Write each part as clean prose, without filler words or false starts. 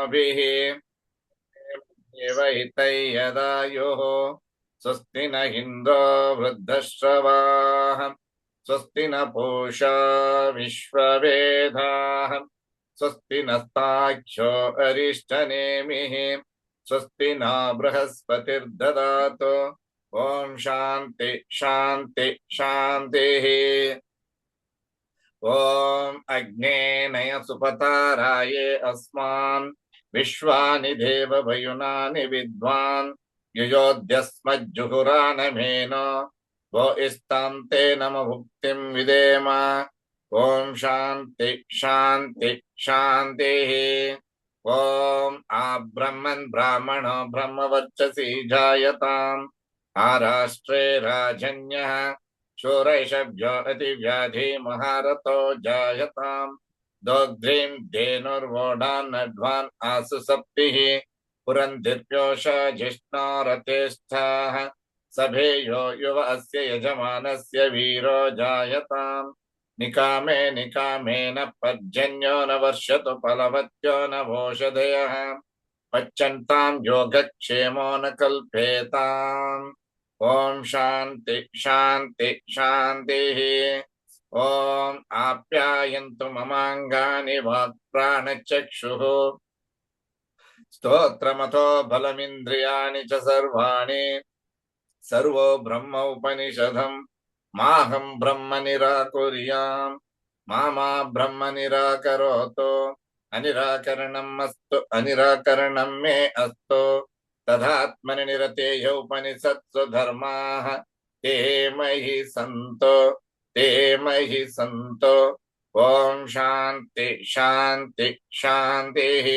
तमोभिः हितैयदायुः स्वस्ति न इन्द्रो वृद्धश्रवाः स्वस्ति न पूषा विश्ववेदाः स्वस्ति नस्ताख्यो अरिष्टनेमिः स्वस्ति न बृहस्पतिर्ददातु ॐ शान्ति शान्ति शान्तिः ॐ अग्ने नय सुपताराये अस्मान् विश्वानि देवभयुनानि विद्वान् युयोध्यस्मज्जुहुरानमेन वो इस्तां ते नम भुक्तिं विदेम ॐ शान्ति शान्ति शान्तिः ॐ आब्रह्मन् ब्राह्मणो ब्रह्मवर्चसि जायताम् आराष्ट्रे राजन्यः शूरैषभ्यो अतिव्याधि महारथो जायताम् दोग्ध्रीं धेनुर्वोढान्नड्वान् आसु सप्तिः पुरन्धिर्योषा जिष्णो रथेष्ठाः सभेयो युव अस्य यजमानस्य वीरो जायताम् निकामे निकामेन पर्जन्यो न वर्षतु फलवत्यो न वोषधयः पच्यन्तां योगक्षेमो न कल्पेताम् ॐ शान्ति शान्ति शान्तिः ॐ आप्यायन्तु ममाङ्गानि वाक्प्राणचक्षुः स्तोत्रमतो बलमिन्द्रियाणि च सर्वाणि सर्वो ब्रह्म उपनिषदम् माहं ब्रह्म निराकुर्याम् मा ब्रह्म निराकरोतु अनिराकरणम् अस्तु अनिराकरणं मे अस्तु तदात्मनि निरतेय उपनिषत्सु धर्माः ते मयि सन्तो ॐ शान्ति शान्ति शान्तिः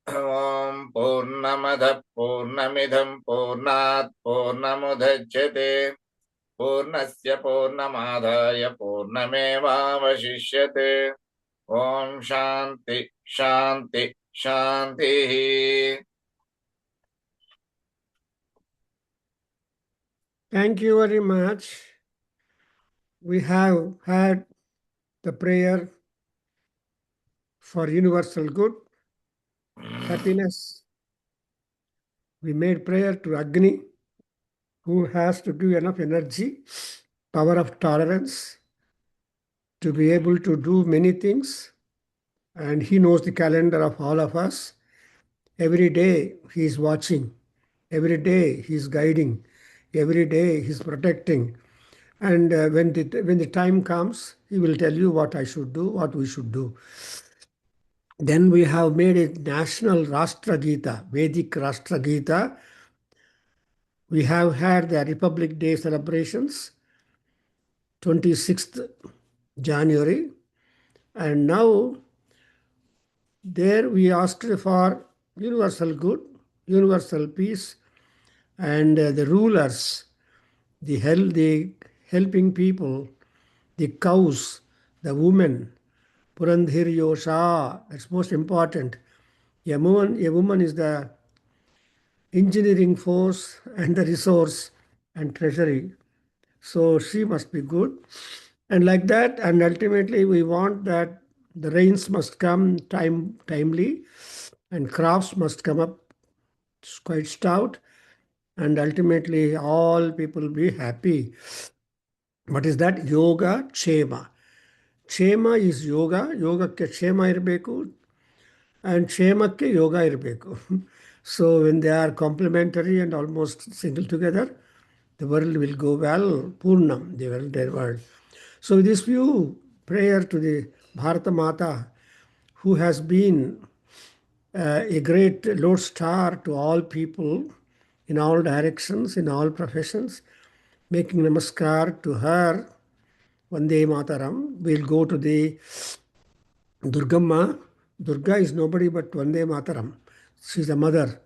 ॐ पूर्णमदः पूर्णमिदं पूर्णात् पूर्णमुदच्यते पूर्णस्य पूर्णमादाय पूर्णमेवावशिष्यते ॐ शान्ति शान्ति शान्तिः Thank you very much. We have had the prayer for universal good, happiness. We made prayer to Agni, who has to give enough energy, power of tolerance to be able to do many things. And he knows the calendar of all of us. Every day he is watching. Every day he is guiding. Every day he is protecting. And when the time comes, he will tell you what I should do, what we should do. Then we have made a national Rashtra Gita, Vedic Rashtra Gita. We have had the Republic Day celebrations, 26th January. And now there we asked for universal good, universal peace, and the rulers, the helping people, the cows, the women, Purandhir Yosha, that's most important. A woman is the engineering force and the resource and treasury. So she must be good. And like that, and ultimately we want that the rains must come timely and crops must come up quite stout, and ultimately all people be happy. What is that? Yoga Chema. Chema is yoga. Yogakke Chema irbeku and Chemakke yoga irbeku. So when they are complementary and almost single together, the world will go well. Purnam, their world. So with this view, prayer to the Bharata Mata, who has been a great lodestar to all people in all directions, in all professions, making namaskar to her, Vande Mataram. We'll go to the Durgamma. Durga is nobody but Vande Mataram. She's the mother.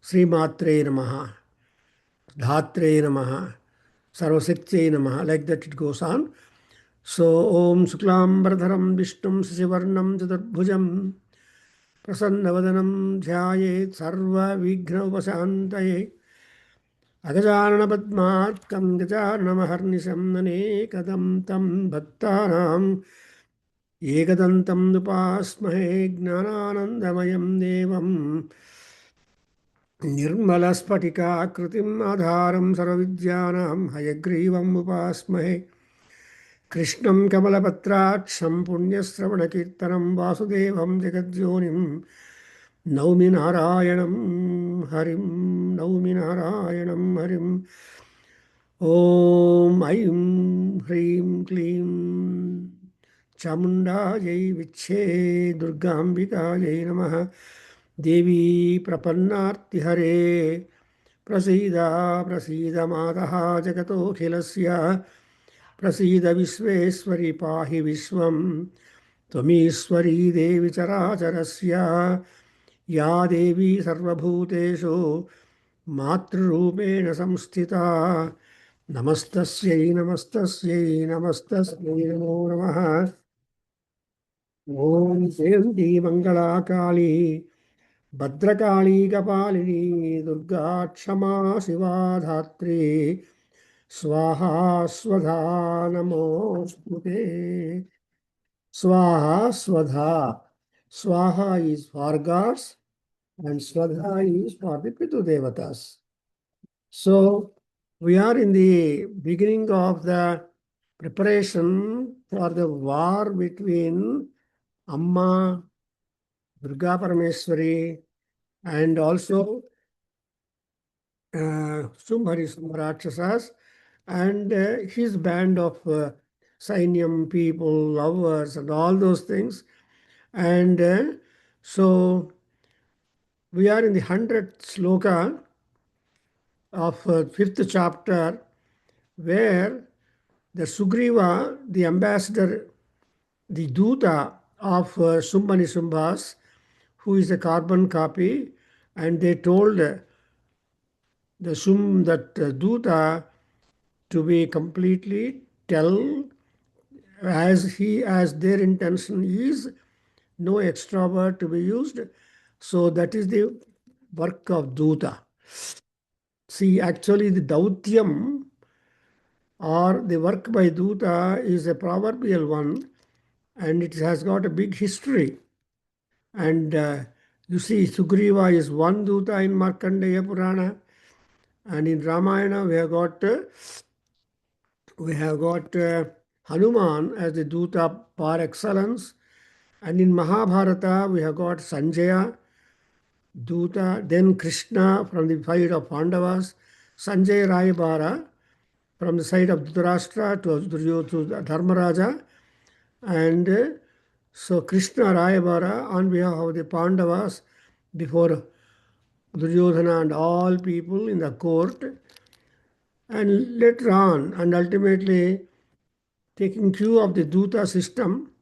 Sri Matre Namaha, Dhatre Namaha, Sarvasakti Namaha. Like that it goes on. So, Om Suklam Bardharam Vishnum Sasivarnam Chaturbhujam Prasannavadanam Dhyayet Sarva Vighna Upasantaye Agajarana Padmatkam Gajarana Maharnisham Nanekadam Tam Bhaktanam एकदन्तं उपास्महे ज्ञानानन्दमयं देवं निर्मलस्फटिकाकृतिम् आधारं सर्वविद्यानां हयग्रीवम् उपास्महे कृष्णं कमलपत्राक्षं पुण्यश्रवणकीर्तनं वासुदेवं जगद्योनिं नौमि नारायणं हरिं नौमि नारायणं हरिम् ॐ ऐं ह्रीं क्लीं चामुण्डायै विच्छे दुर्गाम्बिकायै नमः देवी प्रपन्नार्तिहरे प्रसीद प्रसीद मातः जगतोऽखिलस्य प्रसीद विश्वेश्वरि पाहि विश्वं त्वमीश्वरी देवी चराचरस्य या देवी सर्वभूतेषु मातृरूपेण संस्थिता नमस्तस्यै नमस्तस्यै नमस्तस्यै नमो नमः ॐ जयन्ती मङ्गलाकाली भद्रकाली कपालिनी दुर्गा क्षमा शिवा धात्री स्वाहा स्वधा नमोस्तुते स्वाहा स्वधा स्वाha is for gods and swadha is for the pitu devatas. So we are in the beginning of the preparation for the war between Amma Durga Parameswari and also Sumbhari Rakshasas and his band of Sainyam people, lovers, and all those things. And so we are in the 100th sloka of 5th chapter, where the Sugriva, the ambassador, the Duta of Sumbani Sumbhas, who is a carbon copy, and they told the Duta to be completely tell as their intention is no extra word to be used. So that is the work of Duta. See, actually the Dautyam or the work by Duta is a proverbial one, and it has got a big history. And you see, Sugriva is one Duta in Markandeya Purana, and in Ramayana we have got Hanuman as the Duta par excellence, and in Mahabharata we have got Sanjaya Duta, then Krishna from the side of Pandavas, Sanjay Rayabara from the side of Dhritarashtra to Dharmaraja, and so Krishna Rayabara on behalf of the Pandavas before Duryodhana and all people in the court, and later on, and ultimately taking cue of the Duta system,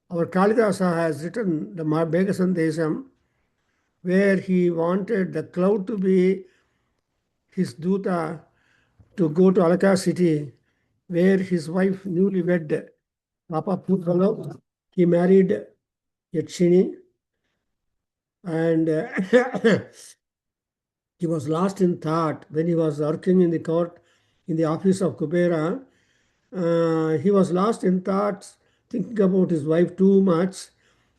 our Kalidasa has written the Megha Sandesam, where he wanted the cloud to be his Duta to go to Alaka city, where his wife newly wed, Papa Putalo, he married Yakshini, and he was lost in thought when he was working in the court in the office of Kubera. He was lost in thoughts, thinking about his wife too much,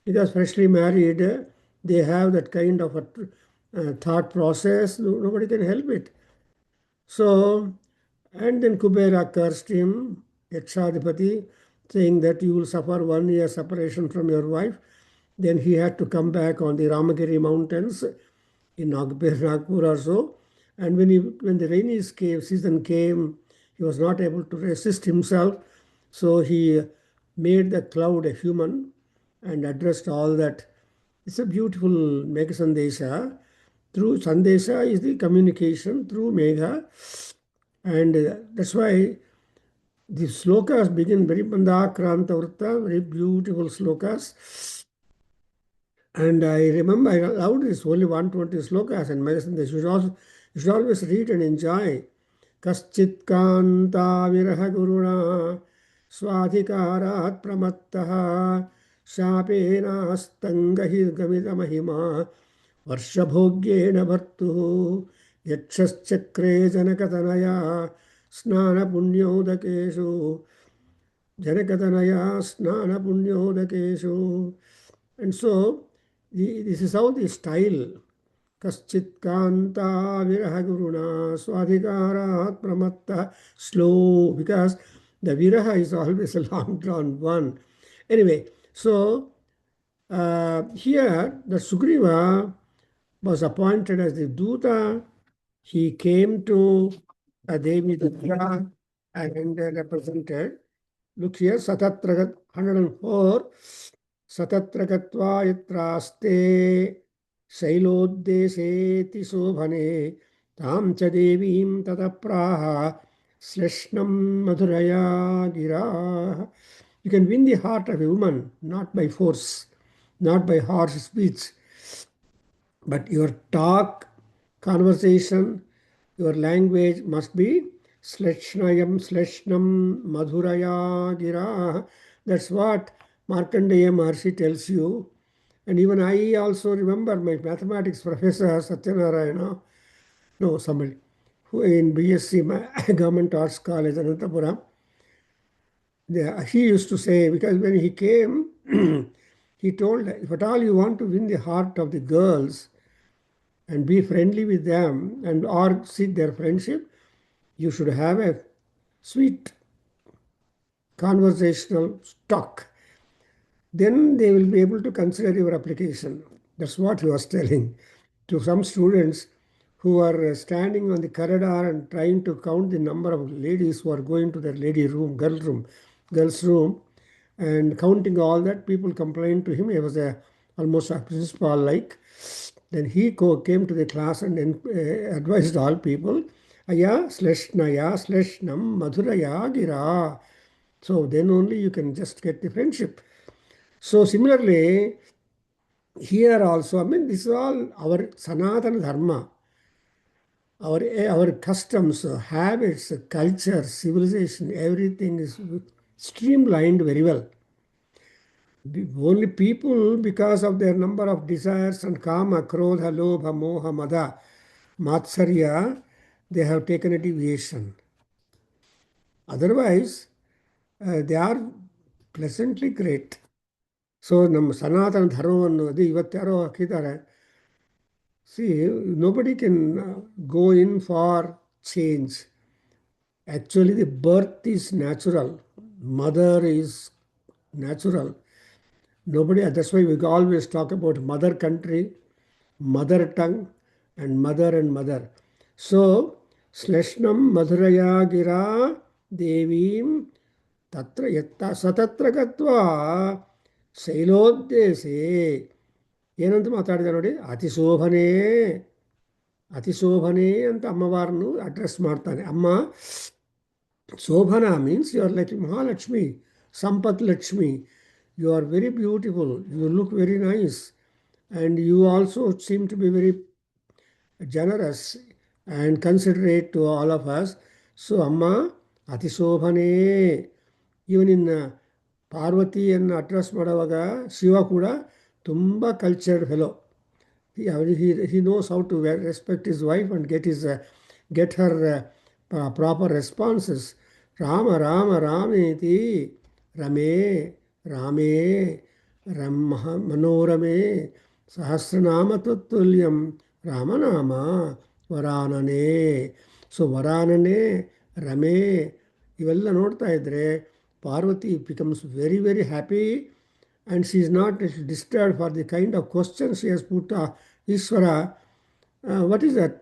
because freshly married, they have that kind of a thought process. Nobody can help it. So, and then Kubera cursed him, Yakshadipati, saying that you will suffer 1 year separation from your wife. Then he had to come back on the Ramagiri mountains in Nagpur or so. And when the rainy season came, he was not able to resist himself. So he made the cloud a human and addressed all that. It's a beautiful Megha Sandesha. Through Sandesha is the communication through Megha. And that's why the slokas begin very Bandakranta Vrta, very beautiful slokas. And I remember I allowed this only 120 slokas and medicine. You should always read and enjoy. Kaschit Kanta Viraha Guruna Swadhikarat Pramattaha Shapena Astangahi Gamita Mahima Varshabhogyena Bhartuhu Yakshachakre Janakatanaya Snana Punyodakeshu Janakatanaya Snana Punyodakeshu. And so this is how the style. Kaschit Kanta Viraha Guruna Swadhikarat Pramatta, slow, because the Viraha is always a long drawn one. Anyway, so here the Sugriva was appointed as the Duta. He came to Devi Durga and represented. Look here, Satatragat 104. Satatragatva yatraste शैलोद्देशेति शोभने तां च देवीं ततप्राह श्लेष्णं madhuraya gira. You can win the heart of a woman not by force, not by harsh speech, but your talk, conversation, your language must be Sleshnayam Sleshnam Madhuraya Gira. That's what Markandeya Maharshi tells you. And even I also remember my mathematics professor, Satyanarayana, no, somebody, who in BSc Government Arts College, Anantapura, he used to say, because when he came, he told, if at all you want to win the heart of the girls, and be friendly with them and or seek their friendship, you should have a sweet conversational stock. Then they will be able to consider your application. That's what he was telling to some students who are standing on the corridor and trying to count the number of ladies who are going to their girls' room, and counting all that. People complained to him. He was almost a principal like. Then he came to the class and advised all people, Aya Sleshnaya Sleshnam Madhuraya Gira. So then only you can just get the friendship. So similarly, here also, I mean, this is all our Sanatana Dharma, our customs, habits, culture, civilization, everything is streamlined very well. The only people, because of their number of desires and kama, krodha, lobha, moha, mada, matsarya, they have taken a deviation. Otherwise, they are pleasantly great. So ನಮ್ಮ ಸನಾತನ ಧರ್ಮವನ್ನು ಅದು ಇವತ್ತ್ಯಾರೋ ಹಾಕಿದ್ದಾರೆ. See, nobody can go in for change. Actually, the birth is natural. Mother is natural. Nobody, that's why we always talk about mother country, mother tongue, and mother. So, Sleshnam Madhuraya Gira Devim Tatra Yatta Satatra Gatva ಶೈಲೋದ್ದೇಶೆ ಏನಂತ ಮಾತಾಡಿದ ನೋಡಿ, ಅತಿಶೋಭನೆ ಅಂತ ಅಮ್ಮವಾರನ್ನು address ಮಾಡ್ತಾನೆ. ಅಮ್ಮ ಶೋಭನಾ means you are like Mahalakshmi, Sampath Lakshmi. You are very beautiful, you look very nice, and you also seem to be very generous and considerate to all of us. So, Amma ಅತಿಶೋಭನೆ. Even in ಪಾರ್ವತಿಯನ್ನು address ಮಾಡುವಾಗ ಶಿವ ಕೂಡ ತುಂಬ cultured fellow. He knows how to respect his wife and get her proper responses. Rama Rama Rameti Rame Rame Manorame Sahasranama Tuttulyam Ramanama Varanane. So ವರಾನನೆ, ರಮೆ ಇವೆಲ್ಲ ನೋಡ್ತಾ ಇದ್ದರೆ Parvati becomes very, very happy, and she is not disturbed for the kind of questions she has put to Ishvara. What is that?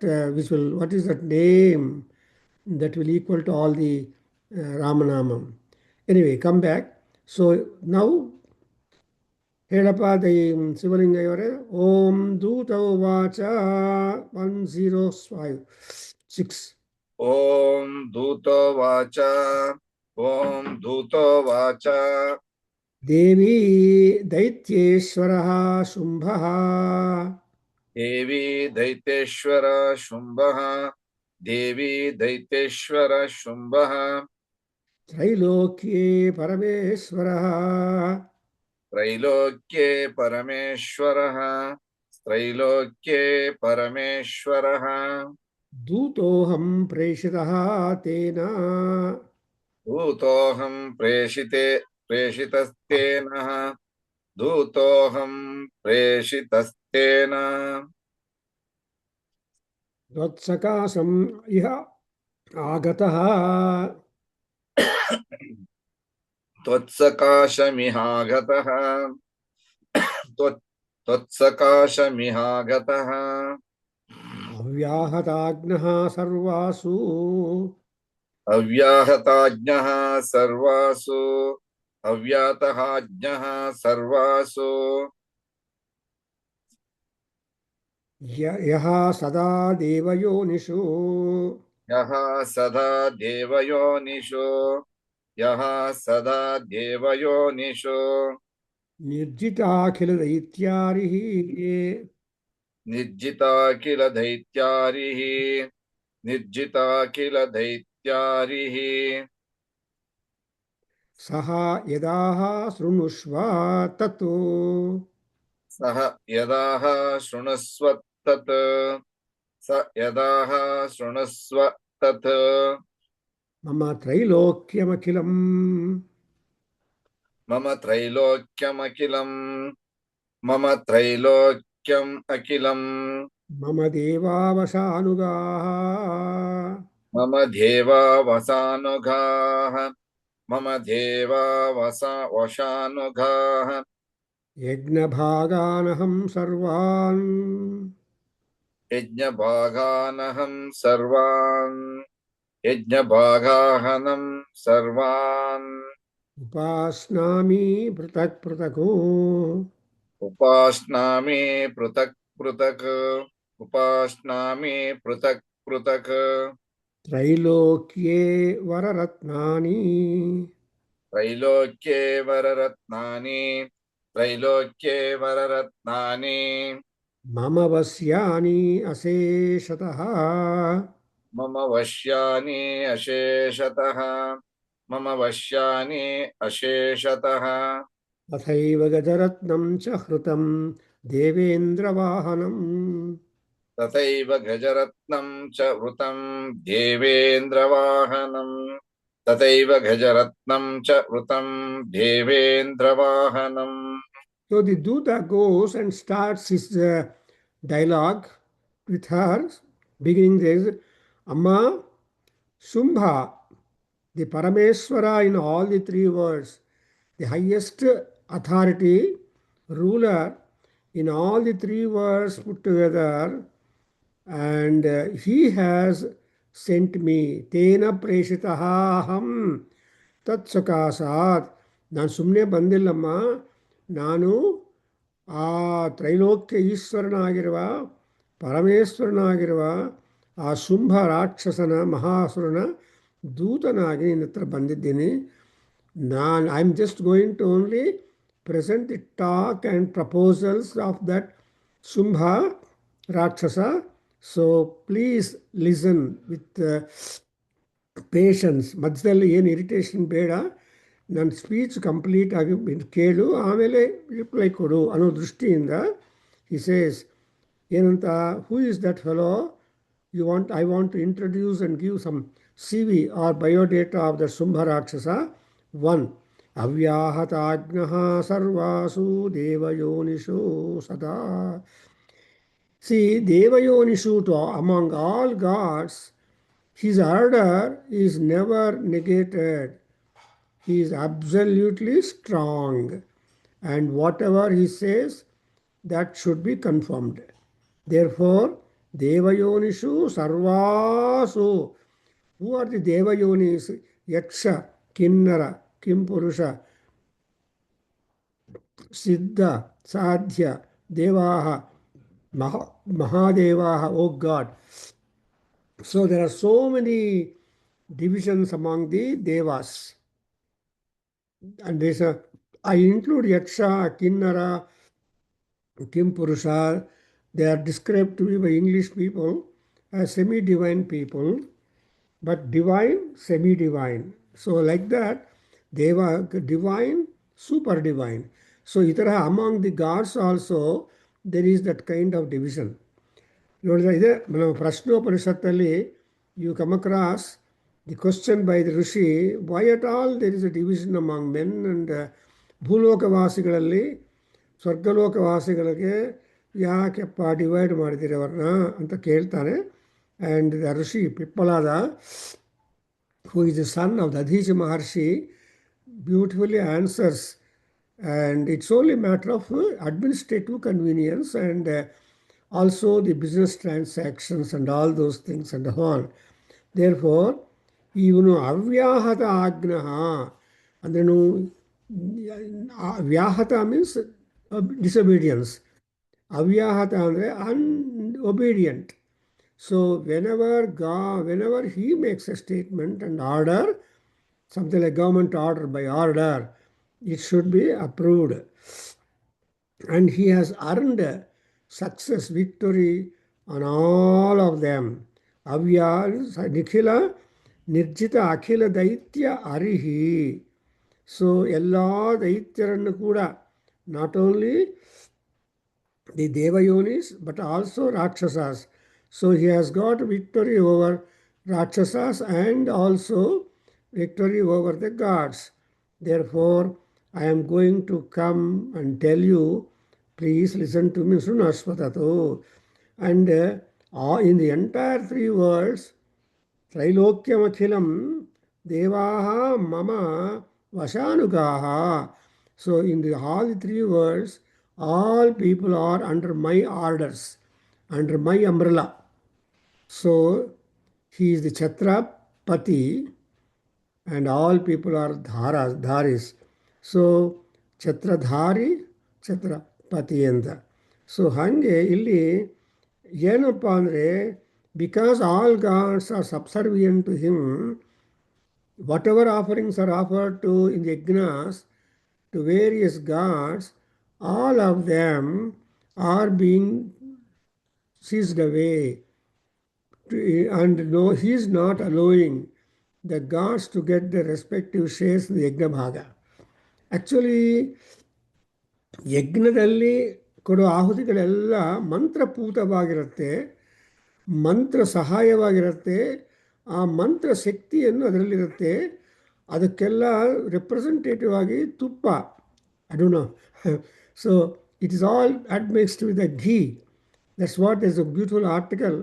What is that name that will equal to all the Ramanamam? Anyway, come back. So now, ಹೇಳಪ್ಪ ದೈ ಶಿವಲಿಂಗಯವರೇ, ಓಂ ದೂತ ವಾಚ 106. ಓಂ ದೂತೋ ವಾಚ ಓಂ ದೂತೋ ವಾಚ ದೇವಿ ದೈತ್ಯೇಶ್ವರಃ ಶುಂಭಃ ದೇವಿ ದೈತ್ಯೇಶ್ವರ ಶುಂಭಃ ದೇವಿ ದೈತ್ಯೇಶ್ವರ ಶುಂಭಃ ತ್ರೈಲೋಕ್ಯೇ ಪರಮೇಶ್ವರಃ ತ್ರೈಲೋಕ್ಯೇ ಪರಮೇಶ್ವರಃ ತ್ರೈಲೋಕ್ಯೇ ಪರಮೇಶ್ವರಃ ದೂತೋಹಂ ಪ್ರೇಷಿತಃ ತೇನ दूतोऽहं प्रेषितस्तेन दूतोऽहं प्रेषितस्तेन त्वत्सकाशम् इह आगतः त्वत्सकाशमिहागतः त्वत्सकाशमिहागतः अव्याहताग्नः सर्वासु अव्याहताज्ञः सर्वासु अव्यातहाज्ञः सर्वासु यः सदा देवयोनिषु यः सदा देवयोनिषु यः सदा देवयोनिषु निर्जिताखिलदैत्यारिः निर्जिता किल दैत्यारिः निर्जिता किल दैत्यारिः सः यदाह शृणुष्व तत् सः यदाह शृणुस्व तत् स यदाह शृणुस्व तत् मम त्रैलोक्यमखिलम् मम त्रैलोक्यमखिलम् मम त्रैलोक्यम् अखिलम् मम देवावशानुगाः मम देवा वसानुगाः मम देवा वशानुगाः यज्ञभागानहं सर्वान् यज्ञभागानहं सर्वान् यज्ञभागाहनं सर्वान् उपास्नामि पृथक् पृथक् उपास्नामि पृथक् पृथक् उपास्नामि पृथक् पृथक् त्रैलोक्ये वररत्नानि त्रैलोक्ये वररत्नानि त्रैलोक्ये वररत्नानि मम वस्यानि अशेषतः मम वश्यानि अशेषतः मम वश्यानि अशेषतः तथैव गजरत्नं च हृतं देवेन्द्रवाहनम् तथैव गजरत्नं च वृतं देवेन्द्रवाहनम् तथैव गजरत्नं च वृतं देवेन्द्रवाहनम् So the Duta goes and starts his dialogue with her, beginning there, Amma Shumbha, the Parameswara in all the three words, the highest authority, ruler in all the three words put together, and he has sent me. Tena preshitaham tat sakasat. ನಾನು ಸುಮ್ಮನೆ ಬಂದಿಲ್ಲಮ್ಮ, ನಾನು ಆ ತ್ರೈಲೋಕ್ಯ ಈಶ್ವರನಾಗಿರುವ ಪರಮೇಶ್ವರನಾಗಿರುವ ಆ ಶುಂಭ ರಾಕ್ಷಸನ ಮಹಾಸುರನ ದೂತನಾಗಿ ನಿನ್ನ ಹತ್ರ ಬಂದಿದ್ದೀನಿ. I am just going to only present the talk and proposals of that Shumbha ರಾಕ್ಷಸ. So please listen with patience. ಮಧ್ಯದಲ್ಲಿ ಏನು ಇರಿಟೇಷನ್ ಬೇಡ, ನನ್ನ ಸ್ಪೀಚ್ ಕಂಪ್ಲೀಟ್ ಆಗಿ ಕೇಳು, ಆಮೇಲೆ ರಿಪ್ಲೈ ಕೊಡು ಅನ್ನೋ ದೃಷ್ಟಿಯಿಂದ ಹಿ ಸೇಸ್ ಏನಂತ, who is that fellow I want to introduce and give some CV or biodata of the Shumbha Rakshasa. 1. Avyahatagnah sarvasu devayonishu sada. See, devayonishu, to among all gods, his order is never negated. He is absolutely strong, and whatever he says, that should be confirmed. Therefore, devayonishu sarvasu. Who are the devayonis? Yaksha, Kinnara, Kimpurusha, Siddha, Sadhya, Devaha, Mahadevaha, oh God. So there are so many divisions among the devas. And I include Yaksha, Kinnara, Kimpurusha. They are described to be by English people as semi-divine people, but divine, semi-divine. So like that, Deva, divine, super divine. So itara among the gods also, there is that kind of division. ನೋಡಿದ್ರೆ ಇದೆ ನಮ್ಮ ಪ್ರಶ್ನೋಪನಿಷತ್ತಲ್ಲಿ you come across the question by the Rishi, why at all there is a division among men and ಭೂಲೋಕವಾಸಿಗಳಲ್ಲಿ ಸ್ವರ್ಗಲೋಕವಾಸಿಗಳಿಗೆ ಯಾಕೆಪ್ಪ divide ಮಾಡಿದ್ದೀರಿ ಅವ್ರನ್ನ ಅಂತ ಕೇಳ್ತಾನೆ. And the rishi Pippalada, who is the son of the Adhicha Maharshi, beautifully answers. And it's only a matter of administrative convenience and also the business transactions and all those things and all. Therefore, ಇವನು ಅವ್ಯಾಹತ ಆಗ್ನಃ ಅಂದ್ರೇನು, ವ್ಯಾಹತ means disobedience. ಅವ್ಯಾಹತ ಅಂದರೆ unobedient. So whenever he makes a statement and order, something like government order by order, it should be approved. And he has earned success, victory on all of them. Avya, Nikhila, Nirjita, Akhila, Daitya, Arihi. So, ಎಲ್ಲ ದೈತ್ಯರನ್ನು ಕೂಡ, not only the Devayonis, but also Rakshasas. So, he has got victory over Rakshasas and also victory over the gods. Therefore, I am going to come and tell you, please listen to me, Sunashvatato. And in the entire three worlds, Trilokyamakhilam Devaha Mama Vashanugaha. So in all the three worlds, all people are under my orders, under my umbrella. So he is the Chhatrapati and all people are Dharis. So Chhatradhari, Chhatrapati ಅಂತ. So ಹಾಗೆ ಇಲ್ಲಿ ಏನಪ್ಪ ಅಂದರೆ, because all gods are subservient to him, whatever offerings are offered to in the yajnas to various gods, all of them are being seized away. And no, he is not allowing the gods to get their respective shares in the yajna bhaga. Actually, ಯಜ್ಞದಲ್ಲಿ ಕೊಡೋ ಆಹುತಿಗಳೆಲ್ಲ ಮಂತ್ರಪೂತವಾಗಿರುತ್ತೆ, ಮಂತ್ರ ಸಹಾಯವಾಗಿರುತ್ತೆ, ಆ ಮಂತ್ರ ಶಕ್ತಿಯನ್ನು ಅದರಲ್ಲಿರುತ್ತೆ. ಅದಕ್ಕೆಲ್ಲ representative ಆಗಿ ತುಪ್ಪ, I don't know. So it is all admixed with the ghee. That's what is a beautiful article.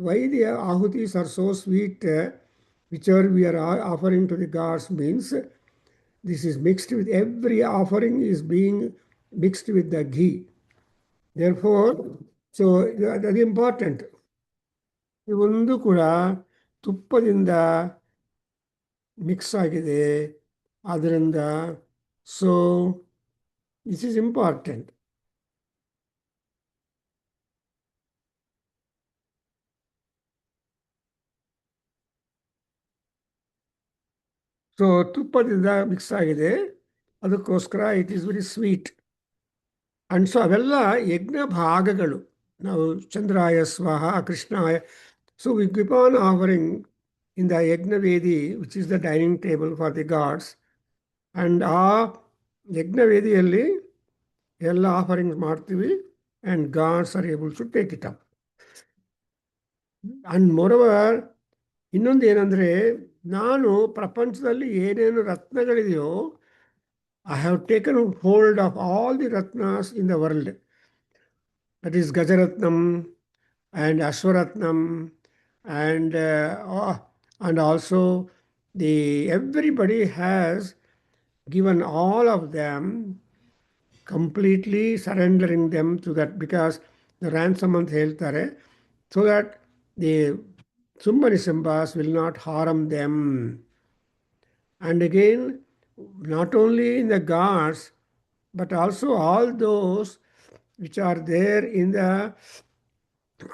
Why the ahutis are so sweet, whichever we are offering to the gods, means this is mixed with, every offering is being mixed with the ghee. Therefore, so that is important. ಇವೊಂದು ಕೂಡ ತುಪ್ಪದಿಂದ mix ಆಗಿದೆ, ಆದ್ದರಿಂದ so this is important. So ತುಪ್ಪದಿಂದ mix ಆಗಿದೆ, ಅದಕ್ಕೋಸ್ಕರ it is very sweet. And so ಅವೆಲ್ಲ ಯಜ್ಞ ಭಾಗಗಳು. ನಾವು ಚಂದ್ರಾಯ ಸ್ವಾಹ, ಕೃಷ್ಣಾಯ. So we keep on offering in the yajnavedi, which is the dining table for the gods. And ಆ ಯಜ್ಞವೇದಿಯಲ್ಲಿ ಎಲ್ಲ ಆಫರಿಂಗ್ಸ್ ಮಾಡ್ತೀವಿ, and gods are able to take it up. And moreover, ಇನ್ನೊಂದು ಏನಂದರೆ, ನಾನು ಪ್ರಪಂಚದಲ್ಲಿ ಏನೇನು ರತ್ನಗಳಿದೆಯೋ, I have taken hold of all the ratnas in the world. That is Gajaratnam and Ashwaratnam and also everybody has given all of them, completely surrendering them to that, because the ransom ಅಂತ ಹೇಳ್ತಾರೆ, so that the Sumbanisamba's will not harm them. And again, not only in the gods, but also all those which are there in the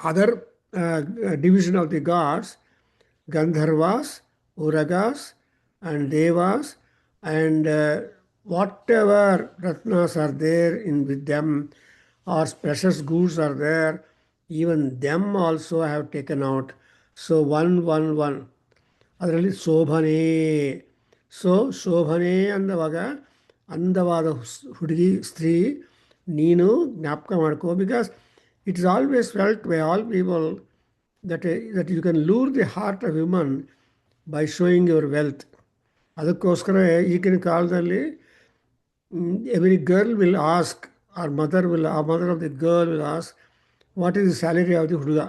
other division of the gods, Gandharvas, Uragas, and Devas, and whatever ratnas are there with them, or precious goods are there, even them also I have taken out. So 111. ಅದರಲ್ಲಿ ಶೋಭನೆ. So ಶೋಭನೆ ಅಂದವಾಗ ಅಂದವಾದ ಹುಡುಗಿ, ಸ್ತ್ರೀ, ನೀನು ಜ್ಞಾಪಕ ಮಾಡ್ಕೋ. Because it is always felt by all people that you can lure the heart of human by showing your wealth. ಅದಕ್ಕೋಸ್ಕರ ಈಗಿನ ಕಾಲದಲ್ಲಿ every girl will ask, or mother of the girl will ask, what is the salary of the ಹುಡುಗ.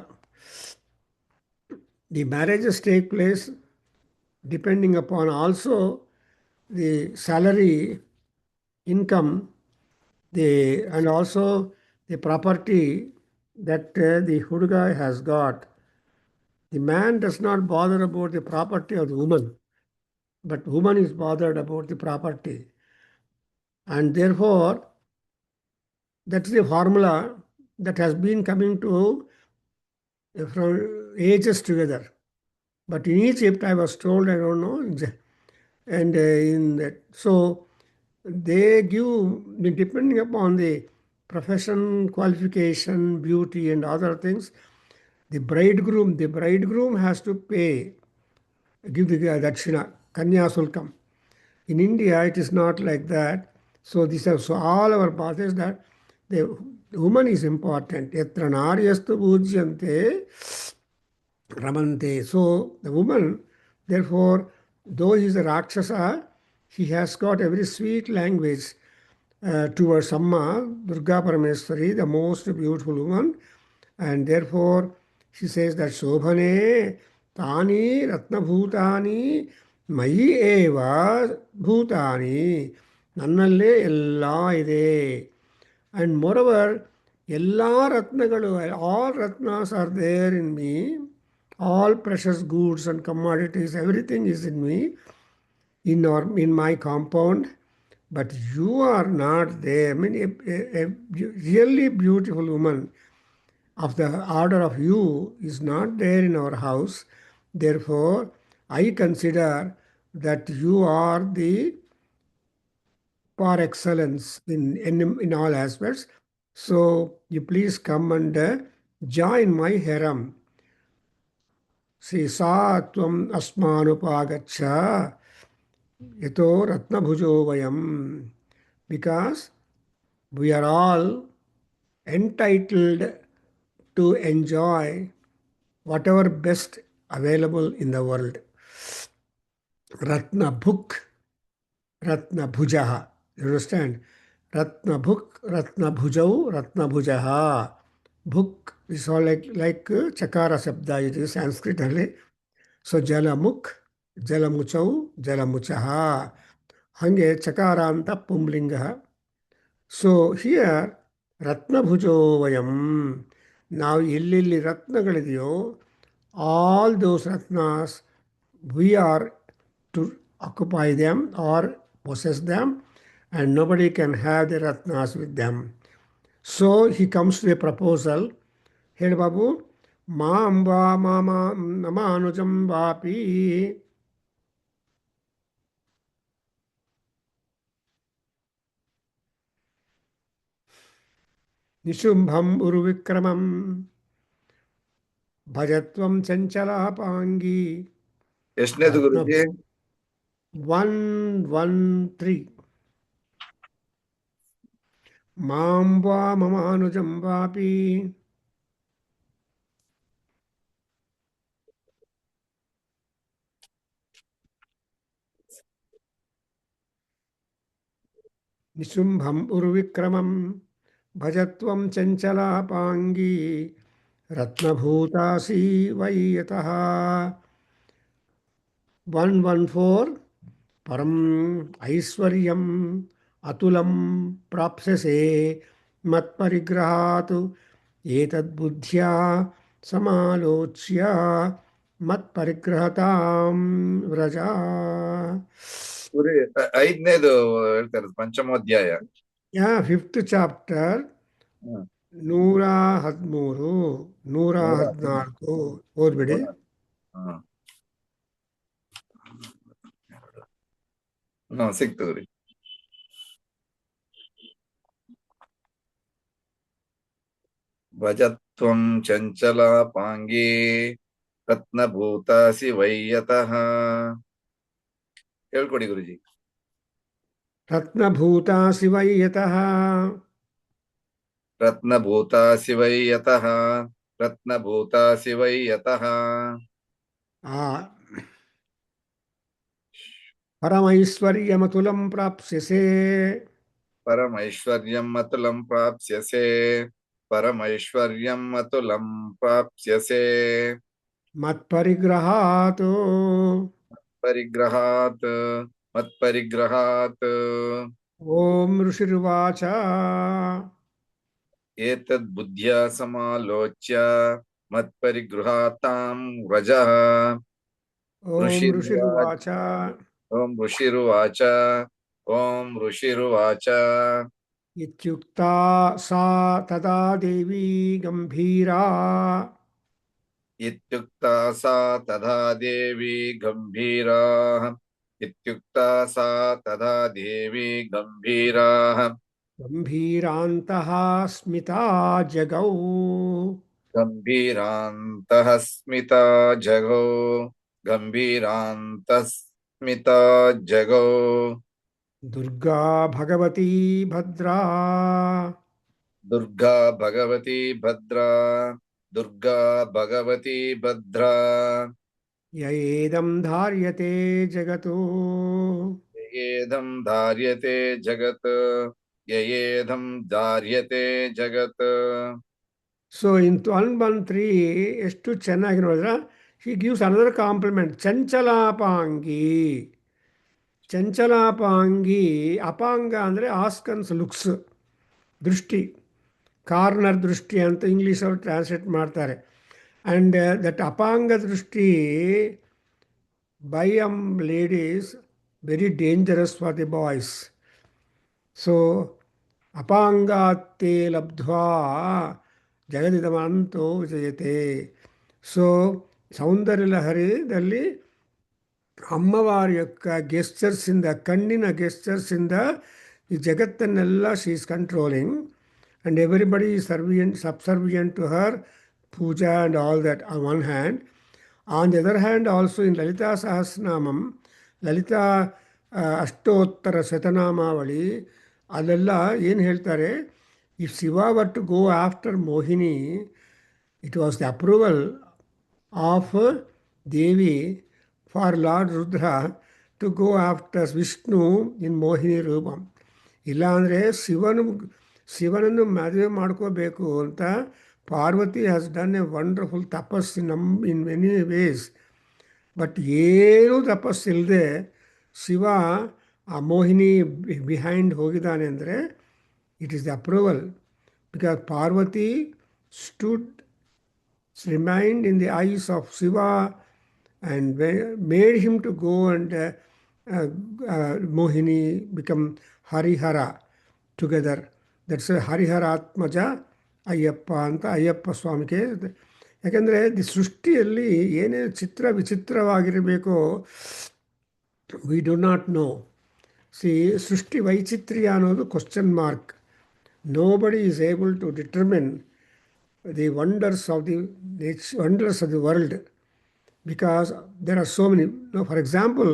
The marriages take place depending upon also the salary, income, and also the property that the huduga has got. The man does not bother about the property of the woman, but woman is bothered about the property. And therefore, that's the formula that has been coming to from ages together. But in Egypt, I was told, I don't know, and in that, so they give, depending upon the profession, qualification, beauty, and other things, the bridegroom has to pay, give the dakshina, kanya sulkam. In India, it is not like that. So these are, so all our path is that the woman is important. Yatra naryastu pujyante ramante. So the woman, therefore, though he is a Rakshasa, he has got a very sweet language towards Amma, Durga Parameswari, the most beautiful woman. And therefore, she says that Shobhane Tani Ratna Bhutani Mayi Eva Bhutani Nannalle Ella Ide. And moreover, Ella Ratnagalu, all Ratnas are there in me. All precious goods and commodities, everything is in me, in my compound. But you are not there. I mean, a really beautiful woman of the order of you is not there in our house. Therefore, I consider that you are the par excellence in all aspects. So you please come and join my harem. See, sa tvam asmanupagacha yato ratnabhujo vayam. Because we are all entitled to enjoy whatever best available in the world. Ratna Bhuk, Ratna Bhujaha. You understand? Ratna Bhuk, Ratna Bhujau, Ratna Bhujaha. Bhuk is all like Chakara Sabda, it is Sanskrit only. So Jalamuk, Jalamuchau, Jalamuchaha. Hange Chakaranta Pumlingaha. So here, Ratna Bhujo Vayam. Now, illilli Ratnagalidiyo, all those Ratnas, we are to occupy them or possess them, and nobody can have the Ratnas with them. So he comes to a proposal. Hey Babu, Maamba Mama Namanujam Vapi. Nishumbham Uruvikramam Bhajatvam Chanchalapangi. ಎಷ್ಟನೇದು Ratna Guruji? 113. Mamba Mamanujam Vapi. Nishumbham Urvikramam Bhajatvam Chanchalapangi Ratnabhutasi Vayataha. 114. Param Aiswaryam Atulam Prapsase Matparigrahatu Etad Buddhya Samalochya Matparigrahatam Vraja. ಗುರು, ಐದನೇದು ಹೇಳ್ತಾರೆ ಪಂಚಮೋಧ್ಯಾಯ. Yeah, 5th chapter, ಹ್ಮ್. 113, 114 ಓದ್ಬಿಡಿ. ಹ್ಮ್. ಸಿಕ್ತು ಗುರಿ. ಭಜತ್ವಂ ಚಂಚಲಾಪಾಂಗೀ ರತ್ನಭೂತಾಸಿ ವೈಯತಃ. ಹೇಳ್ಕೊಡಿ ಗುರುಜಿ. ರತ್ನಭೂತಾಸಿ ವೈಯತಃ. ರತ್ನಭೂತಾಸಿ ವೈಯತಃ. ರತ್ನಭೂತಾಸಿ ವೈಯತಃ. परमैश्वर्यमतुलं प्राप्स्यसे परमैश्वर्यम् अतुलं प्राप्स्यसे परमैश्वर्यम् अतुलं प्राप्स्यसे मत्परिग्रहात् परिग्रहात् मत्परिग्रहात् ॐ ऋषिर्वाच एतद् बुद्ध्या समालोच्य मत्परिगृहातां व्रजः ॐ ऋषिरुवाच ऋषिर्वाच ॐ ऋषिरुवाच ॐ ऋषिरुवाच इत्युक्ता सा तदा देवी गम्भीरा इत्युक्ता सा तथा देवी गम्भीराः इत्युक्ता सा तथा देवी गम्भीराः गम्भीरान्तः स्मिता जगौ गम्भीरान्तः स्मिता जगौ गम्भीरान्तः स्मिता जगौ दुर्गा भगवती भद्रा दुर्गा भगवती भद्रा दुर्गा भगवती भद्रा य एदं धार्यते जगतो ययेदं धार्यते जगत् ययेदं धार्यते जगत् ಸೊ ಇನ್ 113 ಎಷ್ಟು ಚೆನ್ನಾಗಿ ನೋಡಿದ್ರ ಹಿ ಗಿವ್ಸ್ ಅನದರ್ ಕಾಂಪ್ಲಿಮೆಂಟ್ ಚಂಚಲಾಪಾಂಗಿ ಚಂಚಲಾಪಾಂಗಿ ಅಪಾಂಗ ಅಂದರೆ ಆಸ್ಕನ್ಸ್ ಲುಕ್ಸ್ ದೃಷ್ಟಿ ಕಾರ್ನರ್ ದೃಷ್ಟಿ ಅಂತ ಇಂಗ್ಲೀಷ್ ಅವರು ಟ್ರಾನ್ಸ್ಲೇಟ್ ಮಾಡ್ತಾರೆ and that apanga drishti by ladies very dangerous for the boys so ಅಪಾಂಗಾತ್ತೇ ಲಬ್ಧ್ವಾ ಜಗದಿದಮಂತೋ ವಿಜಯತೆ ಸೊ ಸೌಂದರ್ಯ ಲಹರಿದಲ್ಲಿ ಅಮ್ಮವಾರ యొక్క ಗೆಸ್ಚರ್ಸಿಂದ ಕಣ್ಣಿನ ಗೆಸ್ಚರ್ಸಿಂದ ಈ ಜಗತ್ತನ್ನೆಲ್ಲ she is controlling and everybody is subservient to her puja and all that on one hand on the other hand also in Lalita Sahasranamam Lalita Ashtottara Shatanamavali ಅಲ್ಲೆಲ್ಲ ಏನು ಹೇಳ್ತಾರೆ if Shiva were to go after Mohini it was the approval of Devi for lord Rudra to go after Vishnu in Mohini rupam ಇಲ್ಲಾಂದರೆ ಶಿವನನ್ನು ಮದುವೆ ಮಾಡ್ಕೋಬೇಕು ಅಂತ Parvati has done a wonderful tapas in many ways but ಏನೂ ತಪಸ್ಸಿಲ್ಲದೆ ಶಿವ ಆ ಮೋಹಿನಿ ಬಿಹೈಂಡ್ ಹೋಗಿದ್ದಾನೆ ಅಂದರೆ it is the approval because Parvati stood remained in the eyes of Shiva and made him to go and Mohini become Harihara together. That's a Hariharatmaja Ayyappa ಅಂತ ಅಯ್ಯಪ್ಪ ಸ್ವಾಮಿಗೆ. ಯಾಕೆಂದರೆ the ಸೃಷ್ಟಿಯಲ್ಲಿ ಏನೇ ಚಿತ್ರ ವಿಚಿತ್ರವಾಗಿರಬೇಕೋ ವಿ ಡು ನಾಟ್ ನೋ. ಸೃಷ್ಟಿ ವೈಚಿತ್ರ್ಯ ಅನ್ನೋದು question mark. Nobody is able to determine the wonders of the world, because there are so many. Now, for example,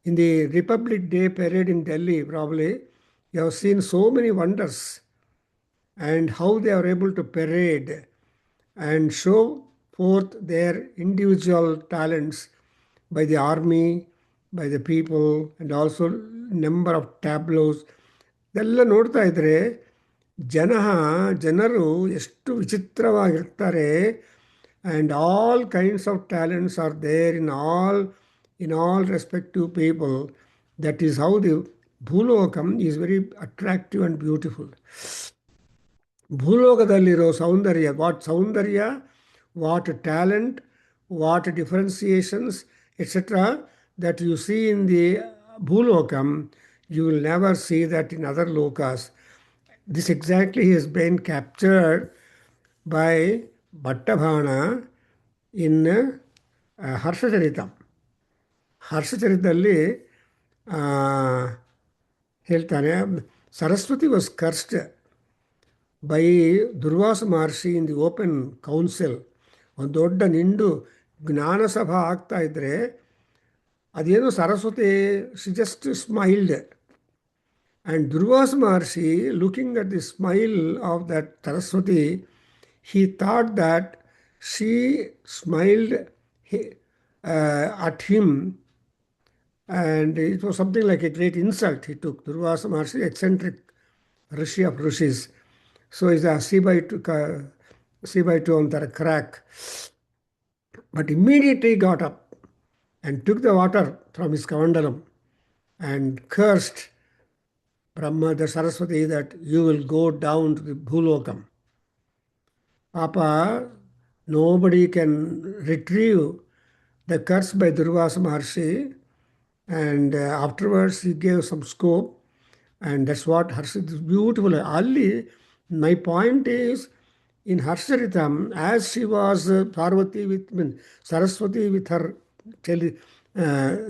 in the Republic Day parade in Delhi, probably you have seen so many wonders and how they are able to parade and show forth their individual talents by the army, by the people, and also number of tableaus. ಇದೆಲ್ಲ ನೋಡ್ತಾ ಇದ್ದರೆ ಜನರು ಎಷ್ಟು ವಿಚಿತ್ರವಾಗಿರ್ತಾರೆ. And all kinds of talents are there in all respective people. That is how the bhulokam is very attractive and beautiful. ಭೂಲೋಕದಲ್ಲಿರೋ ಸೌಂದರ್ಯ, what talent, what differentiations etcetera that you see in the bhulokam, you will never see that in other lokas. This exactly has been captured by Bhattabhana in Harshacharitam. ಹರ್ಷಚರಿತದಲ್ಲಿ ಹೇಳ್ತಾನೆ, Saraswati was cursed by Durvasa Maharshi in the open council. ಒಂದು ದೊಡ್ಡ ನಿಂಡು ಜ್ಞಾನಸಭಾ ಆಗ್ತಾ ಇದ್ದರೆ ಅದೇನು Saraswati she just smiled. And Durvasa Maharshi, looking at the smile of that Saraswati, he thought that she smiled at him And it was something like a great insult he took. Durvasa Maharshi, eccentric rishi of rishis. So he's a C by 2 on the crack. But immediately got up and took the water from his kavandalam and cursed Brahma, the Saraswati, that you will go down to the Bhulokam. Papa, nobody can retrieve the curse by Durvasa Maharshi. And afterwards, he gave some scope, and that's what Harshit is beautiful. Ali, my point is, in Harsharitam, as she was Parvati with, Saraswati with her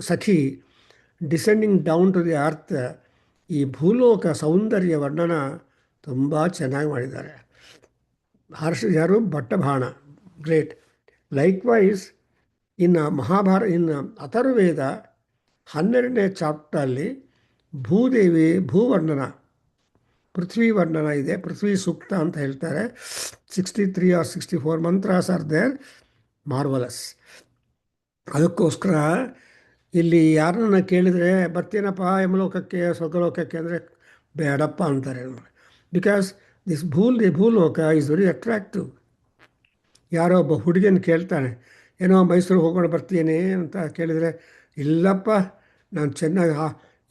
Sakhi, descending down to the earth, ಈ ಭೂಲೋಕ ಸೌಂದರ್ಯ ವರ್ಣನ ತುಂಬ ಚೆನ್ನಾಗಿ ಮಾಡಿದ್ದಾರೆ. ಯಾರು ಭಟ್ಟಬಾಣ, great. Likewise ಇನ್ನು ಇನ್ನು ಅಥರ್ವೇದ 12ನೇ ಚಾಪ್ಟರಲ್ಲಿ ಭೂದೇವಿ ಭೂವರ್ಣನ, ಪೃಥ್ವಿ ವರ್ಣನ ಇದೆ. ಪೃಥ್ವಿ ಸೂಕ್ತ ಅಂತ ಹೇಳ್ತಾರೆ. 63 or 64 ಮಂತ್ರಾಸ್ ಆರ್ ದೇರ್, ಮಾರ್ವಲಸ್. ಅದಕ್ಕೋಸ್ಕರ ಇಲ್ಲಿ ಯಾರನ್ನ ಕೇಳಿದರೆ ಬರ್ತೀನಪ್ಪ ಯಮಲೋಕಕ್ಕೆ ಸ್ವರ್ಗಲೋಕಕ್ಕೆ ಅಂದರೆ ಬೇಡಪ್ಪ ಅಂತಾರೆ. ಬಿಕಾಸ್ ದಿಸ್ ಭೂಲೋಕ ಈಸ್ ವೆರಿ ಅಟ್ರಾಕ್ಟಿವ್. ಯಾರೋ ಒಬ್ಬ ಹುಡುಗಿನ ಕೇಳ್ತಾನೆ, ಏನೋ ಮೈಸೂರಿಗೆ ಹೋಗೋಣ ಬರ್ತೀನಿ ಅಂತ ಕೇಳಿದರೆ, ಇಲ್ಲಪ್ಪ ನಾನು ಚೆನ್ನಾಗಿ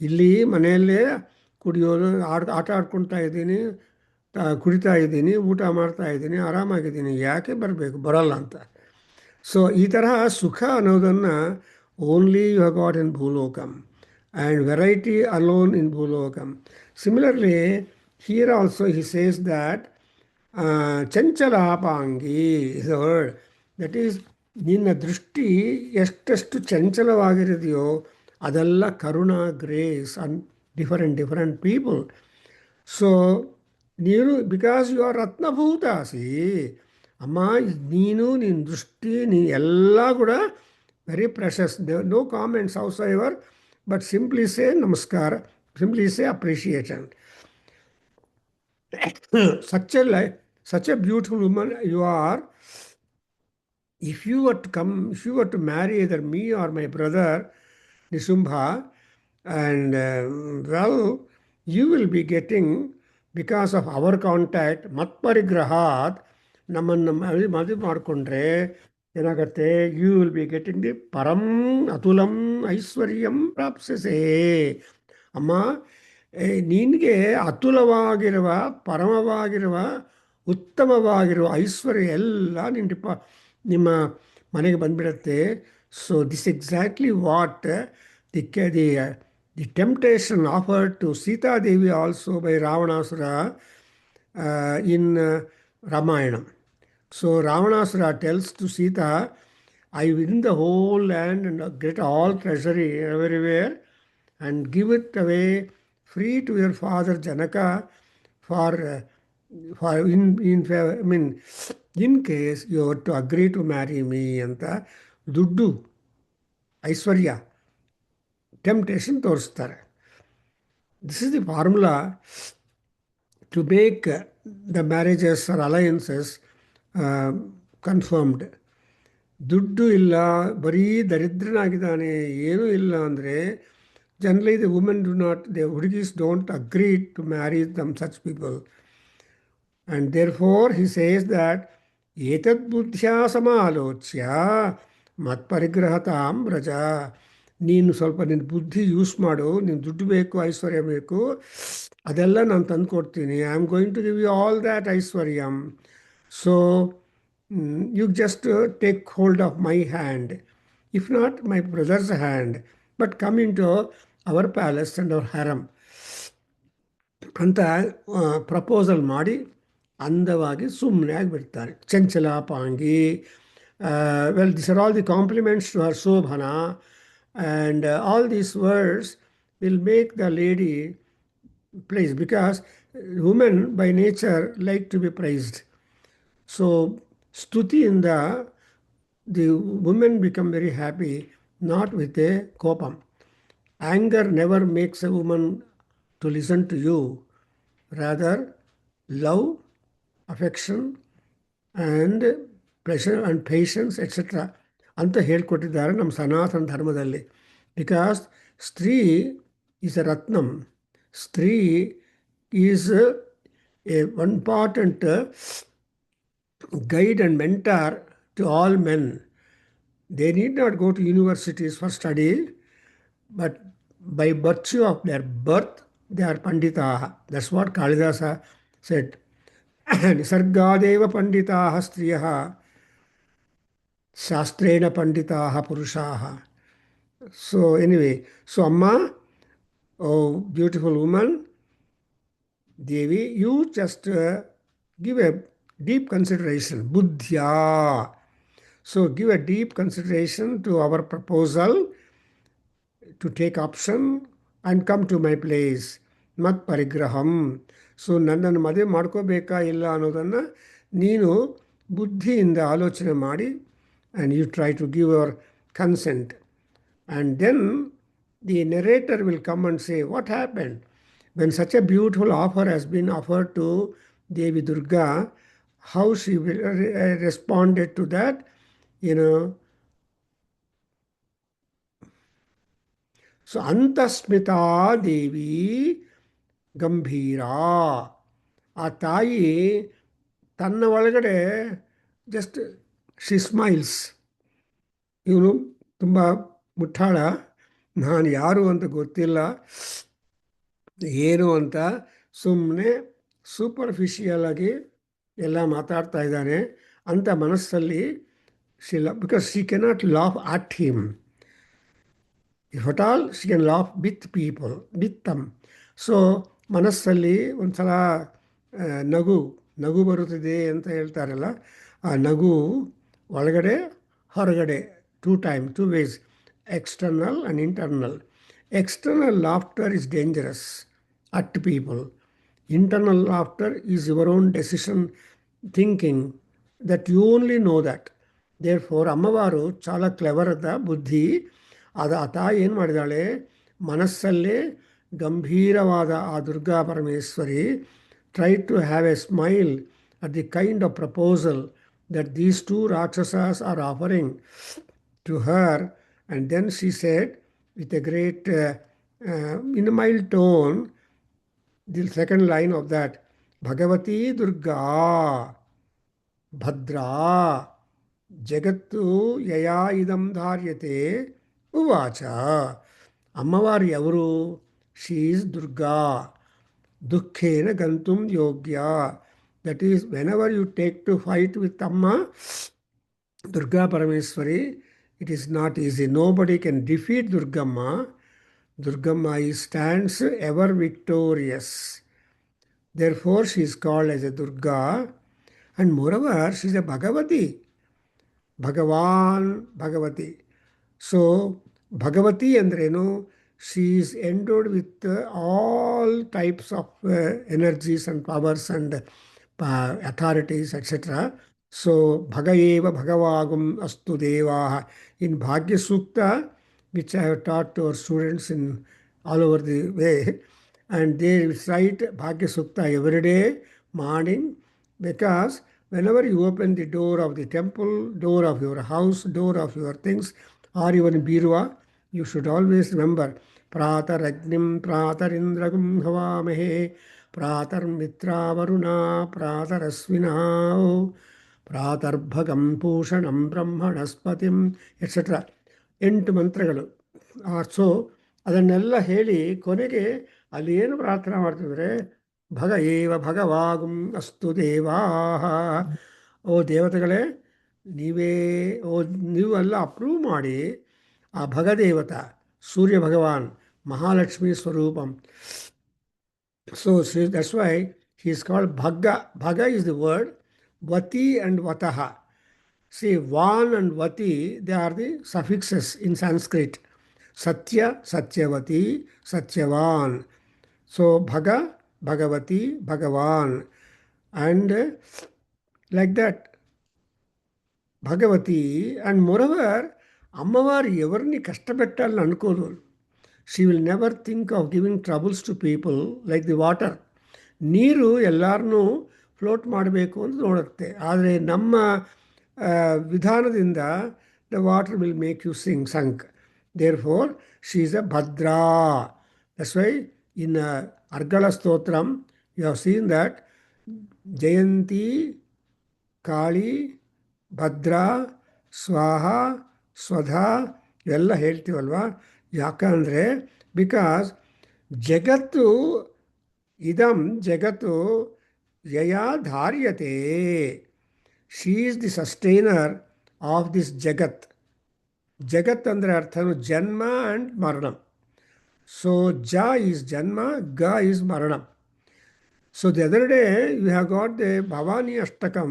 ಇಲ್ಲಿ ಮನೆಯಲ್ಲೇ ಕುಡಿಯೋದು, ಆಟ ಆಡ್ಕೊಳ್ತಾ ಇದ್ದೀನಿ, ಕುಡಿತಾ ಇದ್ದೀನಿ, ಊಟ ಮಾಡ್ತಾ ಇದ್ದೀನಿ, ಆರಾಮಾಗಿದ್ದೀನಿ, ಯಾಕೆ ಬರಬೇಕು, ಬರೋಲ್ಲ ಅಂತ. ಸೊ ಈ ತರಹ ಸುಖ ಅನ್ನೋದನ್ನು only you have got in bhulokam, and variety alone in bhulokam. Similarly here also he says that chanchalapangi is the word. That is, ನಿನ್ನ ದೃಷ್ಟಿ ಎಷ್ಟೆಷ್ಟು ಚಂಚಲವಾಗಿರಿದೆಯೋ ಅದೆಲ್ಲ ಕರುಣ, grace on different people. So ನೀನು, ಬಿಕಾಸ್ ಯು ಆರ್ ರತ್ನಭೂತಾಸಿ ಅಮ್ಮ, ನೀನು, ನಿನ್ನ ದೃಷ್ಟಿ, ಎಲ್ಲ ಕೂಡ very precious. No comments however, but simply say namaskara, simply say appreciation. such a beautiful woman you are. If you were to marry either me or my brother Nisumbha, and well, you will be getting, because of our contact, matparigrahat, ನಮ್ಮನ್ನು ಮದುವೆ ಮಾಡಿಕೊಂಡ್ರೆ ಏನಾಗತ್ತೆ, you will be getting the ಪರಂ ಅತುಲಂ ಐಶ್ವರ್ಯಂ ಪ್ರಾಪ್ಸಸೇ. ಅಮ್ಮ, ನಿನಗೆ ಅತುಲವಾಗಿರುವ, ಪರಮವಾಗಿರುವ, ಉತ್ತಮವಾಗಿರುವ ಐಶ್ವರ್ಯ ಎಲ್ಲ ನಿಮ್ಮ ಮನೆಗೆ ಬಂದ್ಬಿಡುತ್ತೆ. So this exactly what the temptation offered to Sitadevi also by Ravanasura in Ramayana. So Ravanasura tells to Sita, I win the whole land and get all treasury everywhere and give it away free to your father Janaka for in case you were to agree to marry me ಅಂತ ದುಡ್ಡು, ಐಶ್ವರ್ಯ, temptation ತೋರಿಸ್ತಾರೆ. This is the formula to make the marriages or alliances confirmed. ದುಡ್ಡು ಇಲ್ಲ, ಬರೀ ದರಿದ್ರನಾಗಿದ್ದಾನೆ, ಏನೂ ಇಲ್ಲ ಅಂದರೆ generally the ಹುಡುಗೀಸ್ don't agree to marry them, such people. And therefore he says that ಏತದ್ ಬುದ್ಧ್ಯಾ ಸಮಾಲೋಚ್ಯ ಮತ್ಪರಿಗ್ರಹತಾಂ ವ್ರಜ. ನೀನು ಸ್ವಲ್ಪ ನಿನ್ನ ಬುದ್ಧಿ ಯೂಸ್ ಮಾಡು, ನೀನು ದುಡ್ಡು ಬೇಕು, ಐಶ್ವರ್ಯ ಬೇಕು, ಅದೆಲ್ಲ ನಾನು ತಂದು ಕೊಡ್ತೀನಿ. I am going to give you all that aishwaryam. So you just take hold of my hand, if not my brother's hand, but come in to our palace and our harem ಅಂತ ಪ್ರಪೋಸಲ್ ಮಾಡಿ ಅಂದವಾಗಿ ಸುಮ್ಮನೆ ಆಗಿಬಿಡ್ತಾರೆ. Chanchalapangi. Well, this are all the compliments to her ಶೋಭನ. And all these words will make the lady praise, because women by nature like to be praised. So stuti in the women become very happy, not with a kopam. Anger never makes a woman to listen to you. Rather, love, affection and pleasure and patience, etc. ಅಂತ ಹೇಳ್ಕೊಟ್ಟಿದ್ದಾರೆ ನಮ್ಮ ಸನಾತನ ಧರ್ಮದಲ್ಲಿ. Because Stree is a Ratnam. Stree is a one important guide and mentor to all men. They need not go to universities for study, but by virtue of their birth, they are Panditaha. That's what Kalidasa said. Nisargadeva Panditaha Striyaha Shastrena Panditaha Purushaha. So anyway, so Amma, oh beautiful woman, Devi, you just give a deep consideration, buddhya. So give a deep consideration to our proposal to take option and come to my place. ಮತ್ ಪರಿಗ್ರಹಂ. So ನನ್ನನ್ನು ಮದುವೆ ಮಾಡ್ಕೋಬೇಕಾ ಇಲ್ಲ ಅನ್ನೋದನ್ನು ನೀನು ಬುದ್ಧಿಯಿಂದ ಆಲೋಚನೆ ಮಾಡಿ and you try to give your consent. And then the narrator will come and say, what happened? When such a beautiful offer has been offered to Devi Durga, how she will responded to that, you know. So Antasmita Devi Gambhira. ಆ ತಾಯಿ ತನ್ನ ಒಳಗಡೆ just she smiles. ಇವನು ತುಂಬ ಮುಟ್ಟಾಳ, ನಾನು ಯಾರು ಅಂತ ಗೊತ್ತಿಲ್ಲ, ಏನು ಅಂತ ಸುಮ್ಮನೆ ಸೂಪರ್ಫಿಷಿಯಲ್ ಆಗಿ ಎಲ್ಲ ಮಾತಾಡ್ತಾ ಇದ್ದಾನೆ ಅಂತ ಮನಸ್ಸಲ್ಲಿ because she cannot laugh at him. If at all she can laugh with people, with them. So ಮನಸ್ಸಲ್ಲಿ ಒಂದ್ಸಲ ನಗು ಬರುತ್ತಿದೆ ಅಂತ ಹೇಳ್ತಾರಲ್ಲ, ಆ ನಗು ಒಳಗಡೆ ಹೊರಗಡೆ two ways, external and internal. External laughter is dangerous at people. Internal laughter is your own decision thinking that you only know that. Therefore ಅಮ್ಮವಾರು చాలా ಕ್ಲೆವರದ ಬುದ್ಧಿ. ಆ ತಾಯಿ ಏನು ಮಾಡಿದಾಳೆ, ಮನಸ್ಸಲ್ಲೇ ಗಂಭೀರವಾದ ಆ Durga Parameshwari tried to have a smile at the kind of proposal that these two Rakshasas are offering to her. And then she said, with a great, in a mild tone, the second line of that, Bhagavati Durga Bhadra Jagattu Yaya Idam Dharyate Uvacha. Ammavari Yavaru, she is Durga. Dukkhena gantum yogya. That is, whenever you take to fight with Amma, Durga Parameswari, it is not easy. Nobody can defeat Durgamma. Durgamma stands ever victorious. Therefore, she is called as a Durga. And moreover, she is a Bhagavati. Bhagavati. So, Bhagavati andrenu, she is endowed with all types of energies and powers and authorities, etc. So, Bhagayeva Bhagavagum Astu Devaha. In Bhagya Sukta, which I have taught to our students in all over the way, and they recite Bhagya Sukta every day, morning, because whenever you open the door of the temple, door of your house, door of your things, or even Birua, you should always remember Prataragnim Pratarindragum Havamahe Pratar Mitra Varuna Pratarasvina Pratarbhagam Pushanam Brahmanaspatim, etc. 8 ಮಂತ್ರಗಳು. So ಅದನ್ನೆಲ್ಲ ಹೇಳಿ ಕೊನೆಗೆ ಅಲ್ಲಿ ಏನು ಪ್ರಾರ್ಥನೆ ಮಾಡ್ತಿದ್ರೆ, ಭಗ ಏವ ಭಗವಾಗುಂ ಅಸ್ತು ದೇವಾಹ. ಓ ದೇವತೆಗಳೇ, ನೀವೆಲ್ಲ ಅಪ್ರೂವ್ ಮಾಡಿ ಆ ಭಗದೇವತ ಸೂರ್ಯ ಭಗವಾನ್ ಮಹಾಲಕ್ಷ್ಮಿ ಸ್ವರೂಪಂ. So that's why he is called Bhaga. Bhaga is the word. ವತಿ ಅಂಡ್ ವತಃ. See, Van and Vati, they are the suffixes in Sanskrit. Satya, Satyavati, Satyavan. So, Bhaga, Bhagavati, Bhagavan. And like that, Bhagavati. And moreover, Ammavar evarni kashtabettal ankodu. She will never think of giving troubles to people like the water. ನೀರು ಎಲ್ಲರನ್ನೂ float ಮಾಡಬೇಕು ಅಂತ ನೋಡುತ್ತೆ. ಆದರೆ ನಮ್ಮ ವಿಧಾನದಿಂದ the water will make you sunk. Therefore, she is a Bhadra. That's why in Argala Stotram, you have seen that Jayanti, Kali, Bhadra, Swaha, Swadha, ಇವೆಲ್ಲ ಹೇಳ್ತೀವಲ್ವಾ? ಯಾಕಂದರೆ because ಜಗತ್ತು ಇದಂ ಜಗತ್ತು ಯಯಾ ಧಾರ್ಯತೆ. She is the sustainer of this jagat. ಜಗತ್ ಅಂದರೆ ಅರ್ಥನು ಜನ್ಮ ಆ್ಯಂಡ್ ಮರಣ. ಸೊ ಜ ಈಸ್ ಜನ್ಮ, ಗ ಈಸ್ ಮರಣ. So the other day you have got the Bhavani Ashtakam.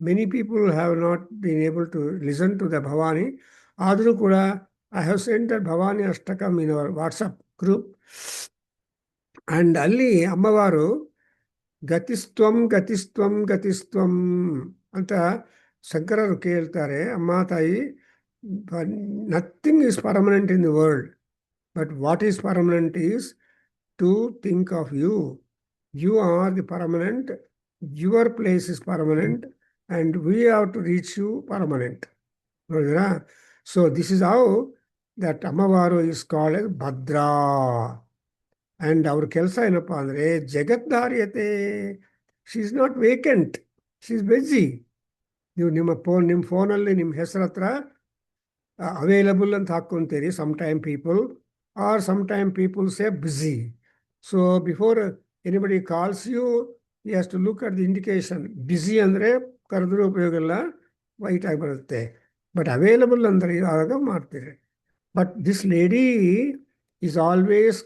Many people have not been able to listen to the Bhavani. Adru kuda I have sent that Bhavani Ashtakam in our WhatsApp group. And ಅಲ್ಲಿ ಅಮ್ಮವಾರು ಗತಿಸ್ತ್ವಂ ಗತಿಸ್ತ್ವಂ ಗತಿಸ್ತ್ವಂ ಅಂತ ಶಂಕರರು ಕೇಳ್ತಾರೆ. ಅಮ್ಮ ತಾಯಿ, nothing is permanent in the world, but what is permanent is to think of you. You are the permanent, your place is permanent, and we have to reach you permanent. So this is how that Amavaru is called as Bhadra. And our ಕೆಲಸ ಏನಪ್ಪ ಅಂದರೆ ಜಗದ್ದಾರ್ಯತೆ. She is not vacant, she is busy. ನೀವು ನಿಮ್ಮ ಫೋನಲ್ಲಿ ನಿಮ್ಮ ಹೆಸರು ಹತ್ರ ಅವೈಲಬಲ್ ಅಂತ ಹಾಕ್ಕೊಂತೀರಿ sometime people, or sometime people say busy. So before anybody calls you, he has to look at the indication. Busy ಅಂದರೆ ಕರೆದ್ರೂ ಉಪಯೋಗ ಇಲ್ಲ, ವೈಟ್ ಆಗಿ ಬರುತ್ತೆ. ಬಟ್ ಅವೈಲಬಲ್ ಅಂದರೆ ಯಾವಾಗ ಮಾಡ್ತೀರಿ. But this lady is always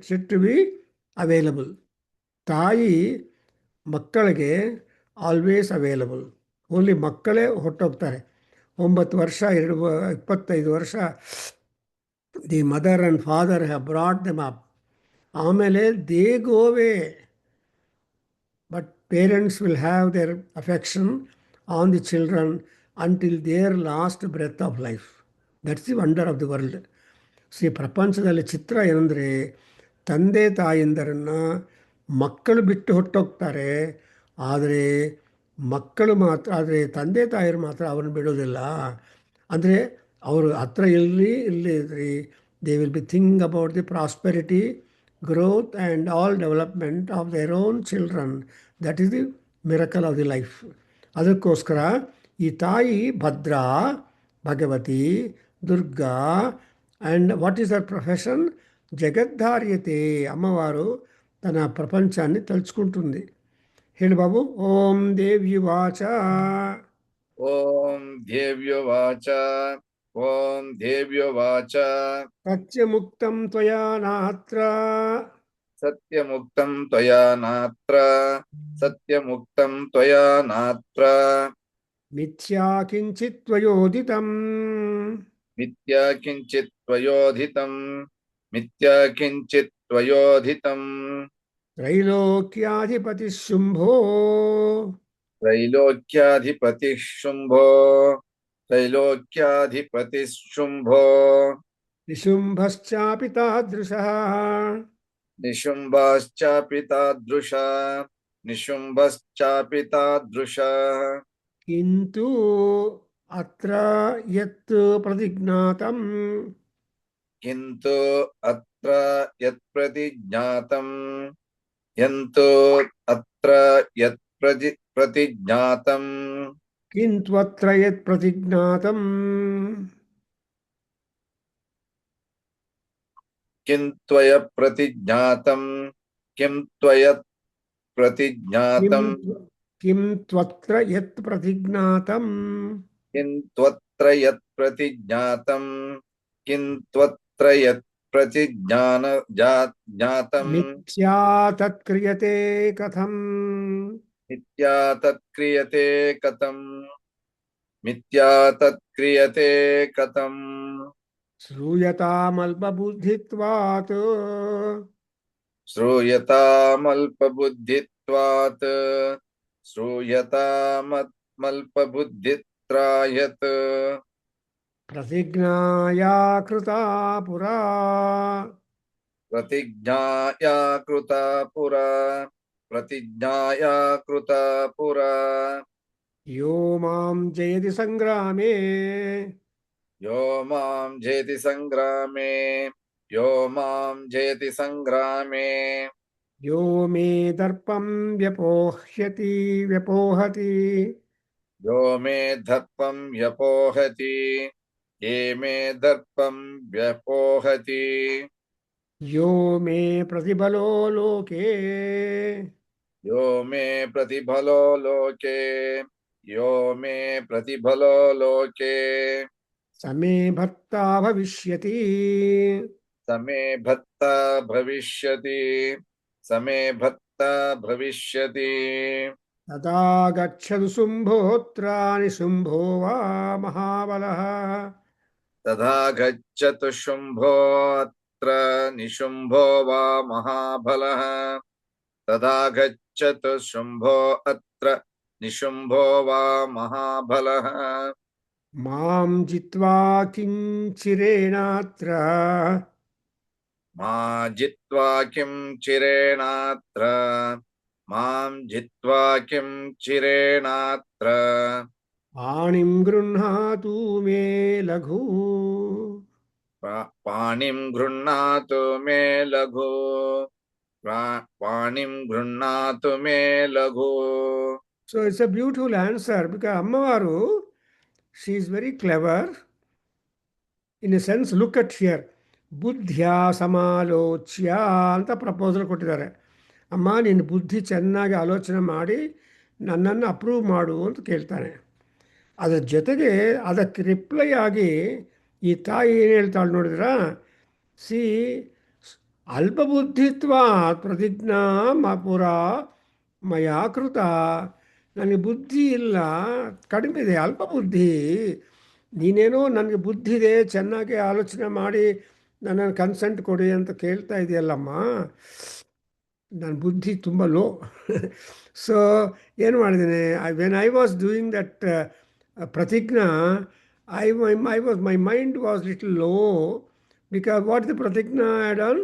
set to be available. ತಾಯಿ ಮಕ್ಕಳಿಗೆ ಆಲ್ವೇಸ್ ಅವೈಲಬಲ್. ಓನ್ಲಿ ಮಕ್ಕಳೇ ಹೊರಟೋಗ್ತಾರೆ. 9 ವರ್ಷ 25 ವರ್ಷ the mother and father have brought them up. ಆಮೇಲೆ they go away. But parents will have their affection on the children until their last breath of life. That's the wonder of the world. ಪ್ರಪಂಚದಲ್ಲಿ ಚಿತ್ರ ಏನಂದರೆ ತಂದೆ ತಾಯಿಂದರನ್ನು ಮಕ್ಕಳು ಬಿಟ್ಟು ಹೊರಟೋಗ್ತಾರೆ, ಆದರೆ ತಂದೆ ತಾಯಿರು ಮಾತ್ರ ಅವ್ರನ್ನ ಬಿಡೋದಿಲ್ಲ. ಅಂದರೆ ಅವರು ಹತ್ರ ಇಲ್ಲದ್ರಿ they will be think about the prosperity, growth and all development of their own children. That is the miracle of the life. ಅದಕ್ಕೋಸ್ಕರ ಈ ತಾಯಿ Bhadra, Bhagavati, Durga, and what is their profession? ಜಗದ್ಧಾರ್ಯತೆ. ಅಮ್ಮವಾರು ತನ್ನ ಪ್ರಪಂಚಾన్ని ತలుచుకుంటుంది. ಹೇಳಿ ಬಾಬು. ಓಂ ದೇವ್ಯುವಾಚ. ಓಂ ದೇವ್ಯುವಾಚ. ಓಂ ದೇವ್ಯುವಾಚ. ಸತ್ಯಮುಕ್ತಂ ತ್ವಯಾ ನಾತ್ರ. ಸತ್ಯಮುಕ್ತಂ ತ್ವಯಾ ನಾತ್ರ. ಸತ್ಯಮುಕ್ತಂ ತ್ವಯಾ ನಾತ್ರ. ಮಿಥ್ಯಾ ಕಿಂಚಿತ್ ತ್ವಯೋದಿತಂ. ಮಿಥ್ಯಾ ಕಿಂಚಿತ್ ತ್ವಯೋಧಿತಂ. ಮಿಥ್ಯಾ ಕಿಂಚಿತ್ ತ್ವಯೋಧಿತಂ. ತ್ರೈಲೋಕ್ಯಾಧಿಪತಿ ಶುಂಭೋ. ತ್ರೈಲೋಕ್ಯಾಧಿಪತಿ ಶುಂಭೋ. ತ್ರೈಲೋಕ್ಯಾಧಿಪತಿ ಶುಂಭೋ. ನಿಶುಂಭಶ್ಚಾಪಿ ತಾದೃಶಃ. ನಿಶುಂಭಶ್ಚಾಪಿ ತಾದೃಶಃ. ನಿಶುಂಭಶ್ಚಾಪಿ ತಾದೃಶಃ. ಕಿಂತು ಅತ್ರ ಯತ್ ಪ್ರತಿಜ್ಞಾತಂ. ಕಿಂತು ಅತ್ರ ಯತ್ ಪ್ರತಿಜ್ಞಾತಂ. ಯಂತು ಅತ್ರ ಯತ್ ಪ್ರತಿಜ್ಞಾತಂ. ಕಿಂತ್ವತ್ರ ಯತ್ ಪ್ರತಿಜ್ಞಾತಂ. ಕಿಂ ತ್ವಯ ಪ್ರತಿಜ್ಞಾತಂ. ಕಿಂ ತ್ವಯತ್ ಪ್ರತಿಜ್ಞಾತಂ. ಕಿಂ ತ್ವತ್ರ ಯತ್ ಪ್ರತಿಜ್ಞಾತಂ. ಕಿಂ ತ್ವತ್ರ ಯತ್ ಪ್ರತಿಜ್ಞಾತಂ. ಕಿಂ ತ್ವತ್ರ ಯತ್ ಪ್ರತಿಜ್ಞಾತಂ. ಮಿಥ್ಯಾ ತತ್ ಕ್ರಿಯತೆ ಕಥಂ. ಮಿಥ್ಯಾ ತತ್ ಕ್ರಿಯತೆ ಕಥಂ. ಮಿಥ್ಯಾ ತತ್ ಕ್ರಿಯತೆ ಕಥಂ. ಶ್ರೂಯತಾಮಲ್ಪಬುದ್ಧಿತ್ವಾತ್. ಶ್ರೂಯತಾಮಲ್ಪಬುದ್ಧಿತ್ವಾತ್. ಶ್ರೂಯತಾಮಲ್ಪಬುದ್ಧಿತ್ರಾಯತ್. ಪ್ರತಿಜ್ಞಾಯಾ ಕೃತಾ ಪುರಾ. ಪ್ರತಿಜ್ಞಾಯಾ ಕೃತಾ ಪುರಾ. ಪ್ರತಿಜ್ಞಾಯಾ ಕೃತಾ ಪುರಾ. ಯೋ ಮಾಂ ಜಯತಿ ಸಂಗ್ರಾಮೇ. यो मां जेति सङ्ग्रामे यो मां जेति सङ्ग्रामे यो मे दर्पं व्यपोहति यो मे दर्पं व्यपोहति ये मे दर्पं व्यपोहति यो मे प्रतिबलो लोके यो मे प्रतिफलो लोके यो मे प्रतिफलो लोके स मे भर्ता भविष्यति। समे भत्ता भविष्यति समे भत्ता भविष्यति तदा गच्छतु शुम्भोऽत्र निशुम्भो वा महाबलः। तथा गच्छतु शुम्भोऽत्र निशुम्भो वा महाबलः तथा गच्छतु शुम्भो अत्र निशुम्भो वा महाबलः मां जित्वा किञ्चिरेणात्र मा जित्वा किं चिरेणात्र मां जित्वा किं चिरेणात्र पाणिं गृह्णातु मे लघु। पाणिं गृह्णातु मे लघु पाणिं गृह्णातु मे लघु So it's a beautiful answer because Ammavaru, she is very clever. In a sense, look at here. ಬುದ್ಧಿಯ ಸಮಾಲೋಚ್ಯ ಅಂತ ಪ್ರಪೋಸಲ್ ಕೊಟ್ಟಿದ್ದಾರೆ. ಅಮ್ಮ ನಿನ್ನ ಬುದ್ಧಿ ಚೆನ್ನಾಗಿ ಆಲೋಚನೆ ಮಾಡಿ ನನ್ನನ್ನು ಅಪ್ರೂವ್ ಮಾಡು ಅಂತ ಕೇಳ್ತಾನೆ. ಅದರ ಜೊತೆಗೆ ಅದಕ್ಕೆ ರಿಪ್ಲೈ ಆಗಿ ಈ ತಾಯಿ ಏನು ಹೇಳ್ತಾಳೆ ನೋಡಿದ್ರ, ಸಿ ಅಲ್ಪಬುದ್ಧಿತ್ವ ಪ್ರತಿಜ್ಞಾ ಪುರ ಮಯಾ ಕೃತ. ನನಗೆ ಬುದ್ಧಿ ಇಲ್ಲ, ಕಡಿಮೆ ಇದೆ, ಅಲ್ಪ ಬುದ್ಧಿ. ನೀನೇನೋ ನನಗೆ ಬುದ್ಧಿ ಇದೆ, ಚೆನ್ನಾಗಿ ಆಲೋಚನೆ ಮಾಡಿ ನನ್ನನ್ನು ಕನ್ಸೆಂಟ್ ಕೊಡಿ ಅಂತ ಕೇಳ್ತಾ ಇದೆಯಲ್ಲಮ್ಮ, ನನ್ನ ಬುದ್ಧಿ ತುಂಬ ಲೋ. ಸೊ ಏನು ಮಾಡಿದ್ದೀನಿ, when I was doing that ಪ್ರತಿಜ್ಞಾ, my mind was little low because what the pratigna I had done,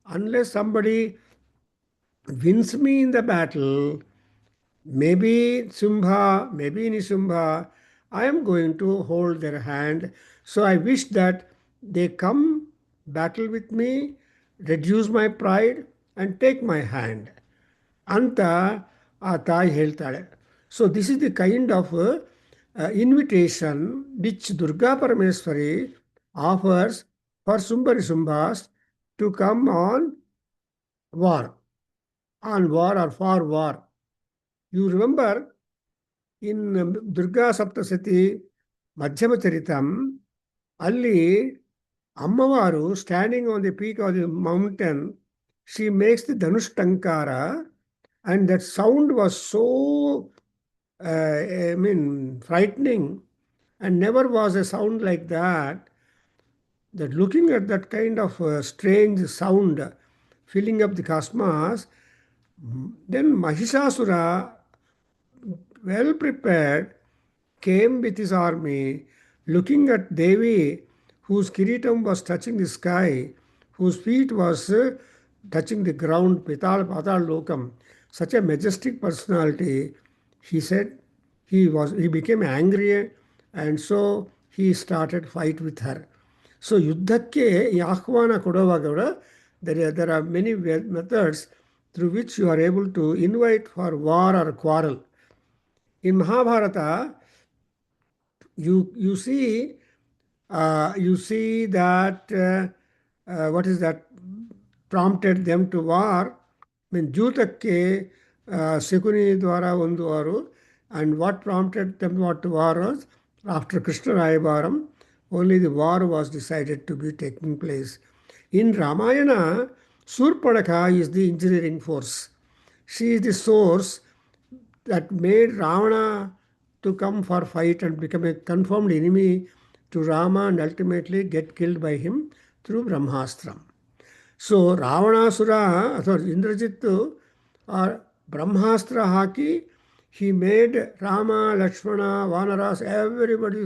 unless somebody wins me in the battle, maybe Sumbha, maybe Nisumbha, I am going to hold their hand. So I wish that they come battle with me, reduce my pride and take my hand. ಅಂತ ಆ ತಾಯಿ ಹೇಳ್ತಾಳೆ. So this is the kind of invitation which Durga Parameshwari offers for ಸುಂಬರಿ ಸುಂಬಾಸ್ to come on war or for war. You remember in Durga Saptasati Madhyama Charitam, ಅಲ್ಲಿ ಅಮ್ಮವಾರು standing on the peak of the mountain, she makes the Dhanush Tankara, and that sound was so, frightening, and never was a sound like that. That looking at that kind of strange sound filling up the cosmos, then Mahishasura, well prepared, came with his army, looking at Devi, whose kiritam was touching the sky, whose feet was touching the ground, Patal Lokam, such a majestic personality. He said he became angry, and so he started fight with her. So ಯುದ್ಧಕ್ಕೆ ಈ ಆಹ್ವಾನ ಕೊಡುವಾಗ ಕೂಡ there are many methods through which you are able to invite for war or quarrel. In Mahabharata, you see that what is that prompted them to war. ಜೂತಕ್ಕೆ Shakuni ದ್ವಾರ ಒಂದು ವಾರು, and what prompted them what to war was after Krishna Rayabharam, only the war was decided to be taking place. In Ramayana, Surpanakha is the engineering force. She is the source that made Ravana to come for fight and become a confirmed enemy to Rama and ultimately get killed by him through Brahmastram. So Ravanasura ಅಥವಾ ಇಂದ್ರಜಿತ್ ಬ್ರಹ್ಮಾಸ್ತ್ರ ಹಾಕಿ he made Rama, Lakshmana, Vanaras, everybody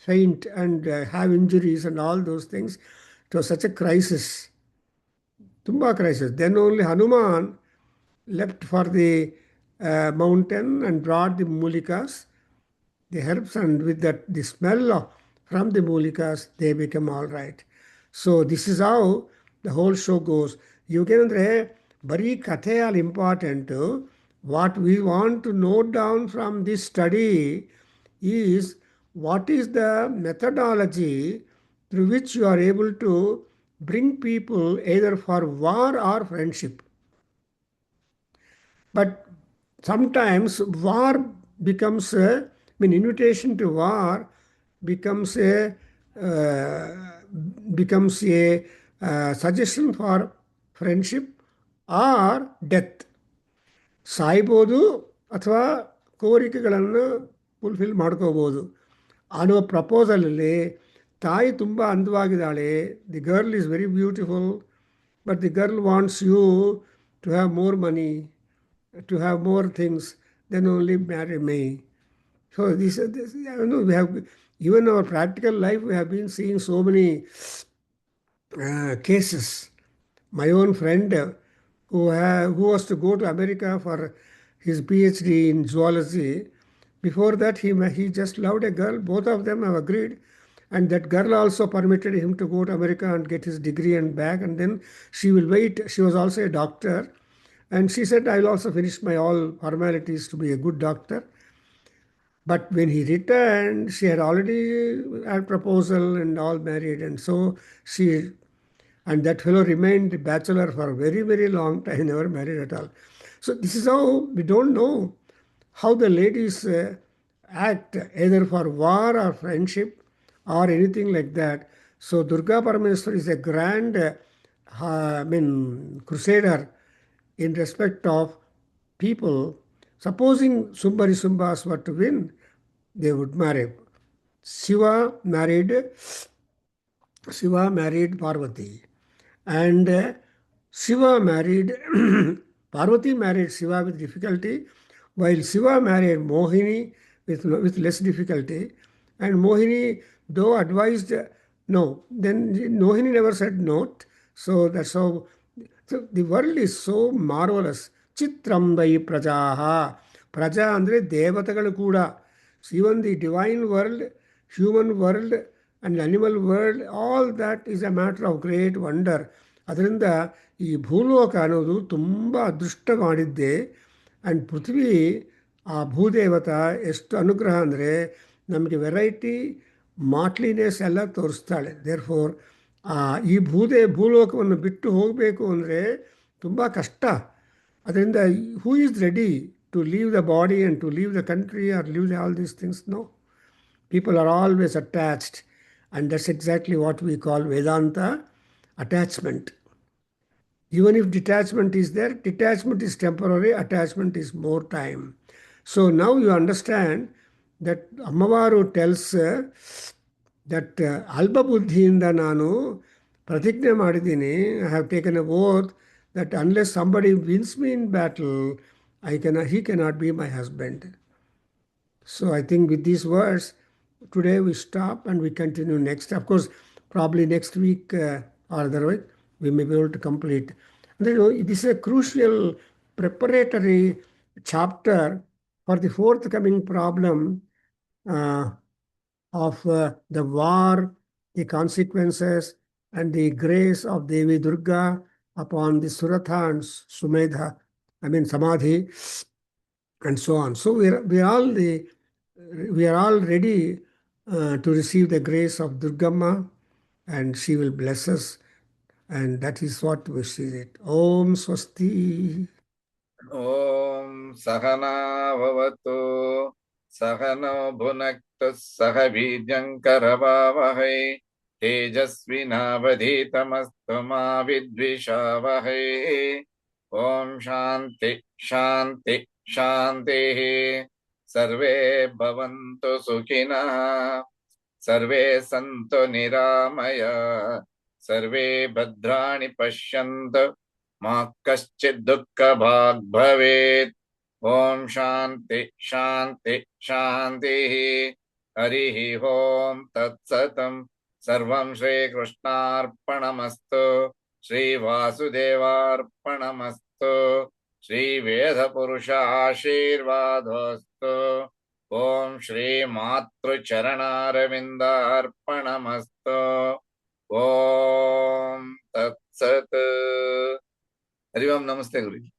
faint and have injuries and all those things. It was such a crisis. Tumba crisis. Then only Hanuman left for the mountain and brought the mulikas, the herbs, and with that the smell from the Mulikas, they become all right. So this is how the whole show goes. Yoganandre, bari kathe all important. What we want to note down from this study is what is the methodology through which you are able to bring people either for war or friendship. But sometimes war becomes a, I mean, invitation to war becomes a uh, becomes a suggestion for friendship or death. ಸಾಯ್ಬೋದು ಅಥವಾ ಕೋರಿಕೆಗಳನ್ನು fulfil ಮಾಡ್ಕೋಬೋದು ಅನ್ನೋ ಪ್ರಪೋಸಲಲ್ಲಿ ತಾಯಿ ತುಂಬ ಅಂದವಾಗಿದ್ದಾಳೆ. The girl is very beautiful, but the girl wants you to have more money, to have more things, then only marry me. So this we have, even our practical life, we have been seeing so many cases. My own friend who was to go to America for his PhD in zoology. Before that, he just loved a girl. Both of them have agreed. And that girl also permitted him to go to America and get his degree and back. And then she will wait. She was also a doctor. And she said, I'll also finish my all formalities to be a good doctor. But when he returned, she had already had proposal and all married. And so she, and that fellow remained bachelor for a very, very long time, never married at all. So this is how we don't know how the ladies act either for war or friendship or anything like that. So Durga Parameswar is a grand, crusader in respect of people. Supposing Sumbari Sumbas were to win, they would marry. Shiva married Shiva married Parvati, and Shiva married Parvati married Shiva with difficulty, while Shiva married Mohini with less difficulty. And Mohini, though advised no, then Mohini never said no. So that's how. So the world is so marvelous. Chitram vai prajaha. Praja andre devatagal kuda. So even the divine world, human world, and animal world, all that is a matter of great wonder. ಅದರಿಂದ ಈ ಭೂಲೋಕ ಅನ್ನೋದು ತುಂಬ ಅದೃಷ್ಟ ಮಾಡಿದ್ದೆ. And ಪೃಥ್ವಿ, ಆ ಭೂದೇವತ ಎಷ್ಟು ಅನುಗ್ರಹ ಅಂದರೆ ನಮಗೆ ವೆರೈಟಿ ಮಾಟ್ಲಿನೆಸ್ ಎಲ್ಲ ತೋರಿಸ್ತಾಳೆ. ದೇರ್ ಫೋರ್ ಈ ಭೂಲೋಕವನ್ನು ಬಿಟ್ಟು ಹೋಗಬೇಕು ಅಂದರೆ ತುಂಬ ಕಷ್ಟ. ಅದರಿಂದ who is ready to leave the body and to leave the country or leave all these things? No. People are always attached, and that's exactly what we call Vedanta attachment. Even if detachment is there, detachment is temporary, attachment is more time. So now you understand that Ammavaru tells that Alba Buddhiinda nanu pratigna madidini, I have taken an oath that unless somebody wins me in battle, he cannot be my husband. So I think with these words, today we stop and we continue next. Of course, probably next week or otherwise, we may be able to complete. And then, this is a crucial preparatory chapter for the forthcoming problem of the war, the consequences, and the grace of Devi Durga upon the Suratha and Sumedha, Samadhi, and so on. So we are all ready to receive the grace of Durgamma, and she will bless us, and that is what we see it. Om Swasti. Om Sahana Bhavatu Sahano Bhunaktu Sahabhijyankaravavahai Tejasvinavadhitamastu ma vidvishavahai. Om Shanti Shanti Shanti. Sarve bhavantu sukhinaः, sarve santu niramaya, sarve bhadrani pashyantu, ma kaschid dukkha bhag bhavet. Om Shanti Shanti Shanti. Harihi Om Tat Satam. Sarvam Shri Krishnarpanamastu. Shri Vasudevarpanamastu. Shri Veda Purusha Ashirvadostu. ಓಂ ಶ್ರೀ ಮಾತೃಚರಣಾರವಿಂದಾರ್ಪಣಮಸ್ತು. ಓಂ ತತ್ಸತ್. ಹರಿ ಓಂ. ನಮಸ್ತೆ ಗುರುಜಿ.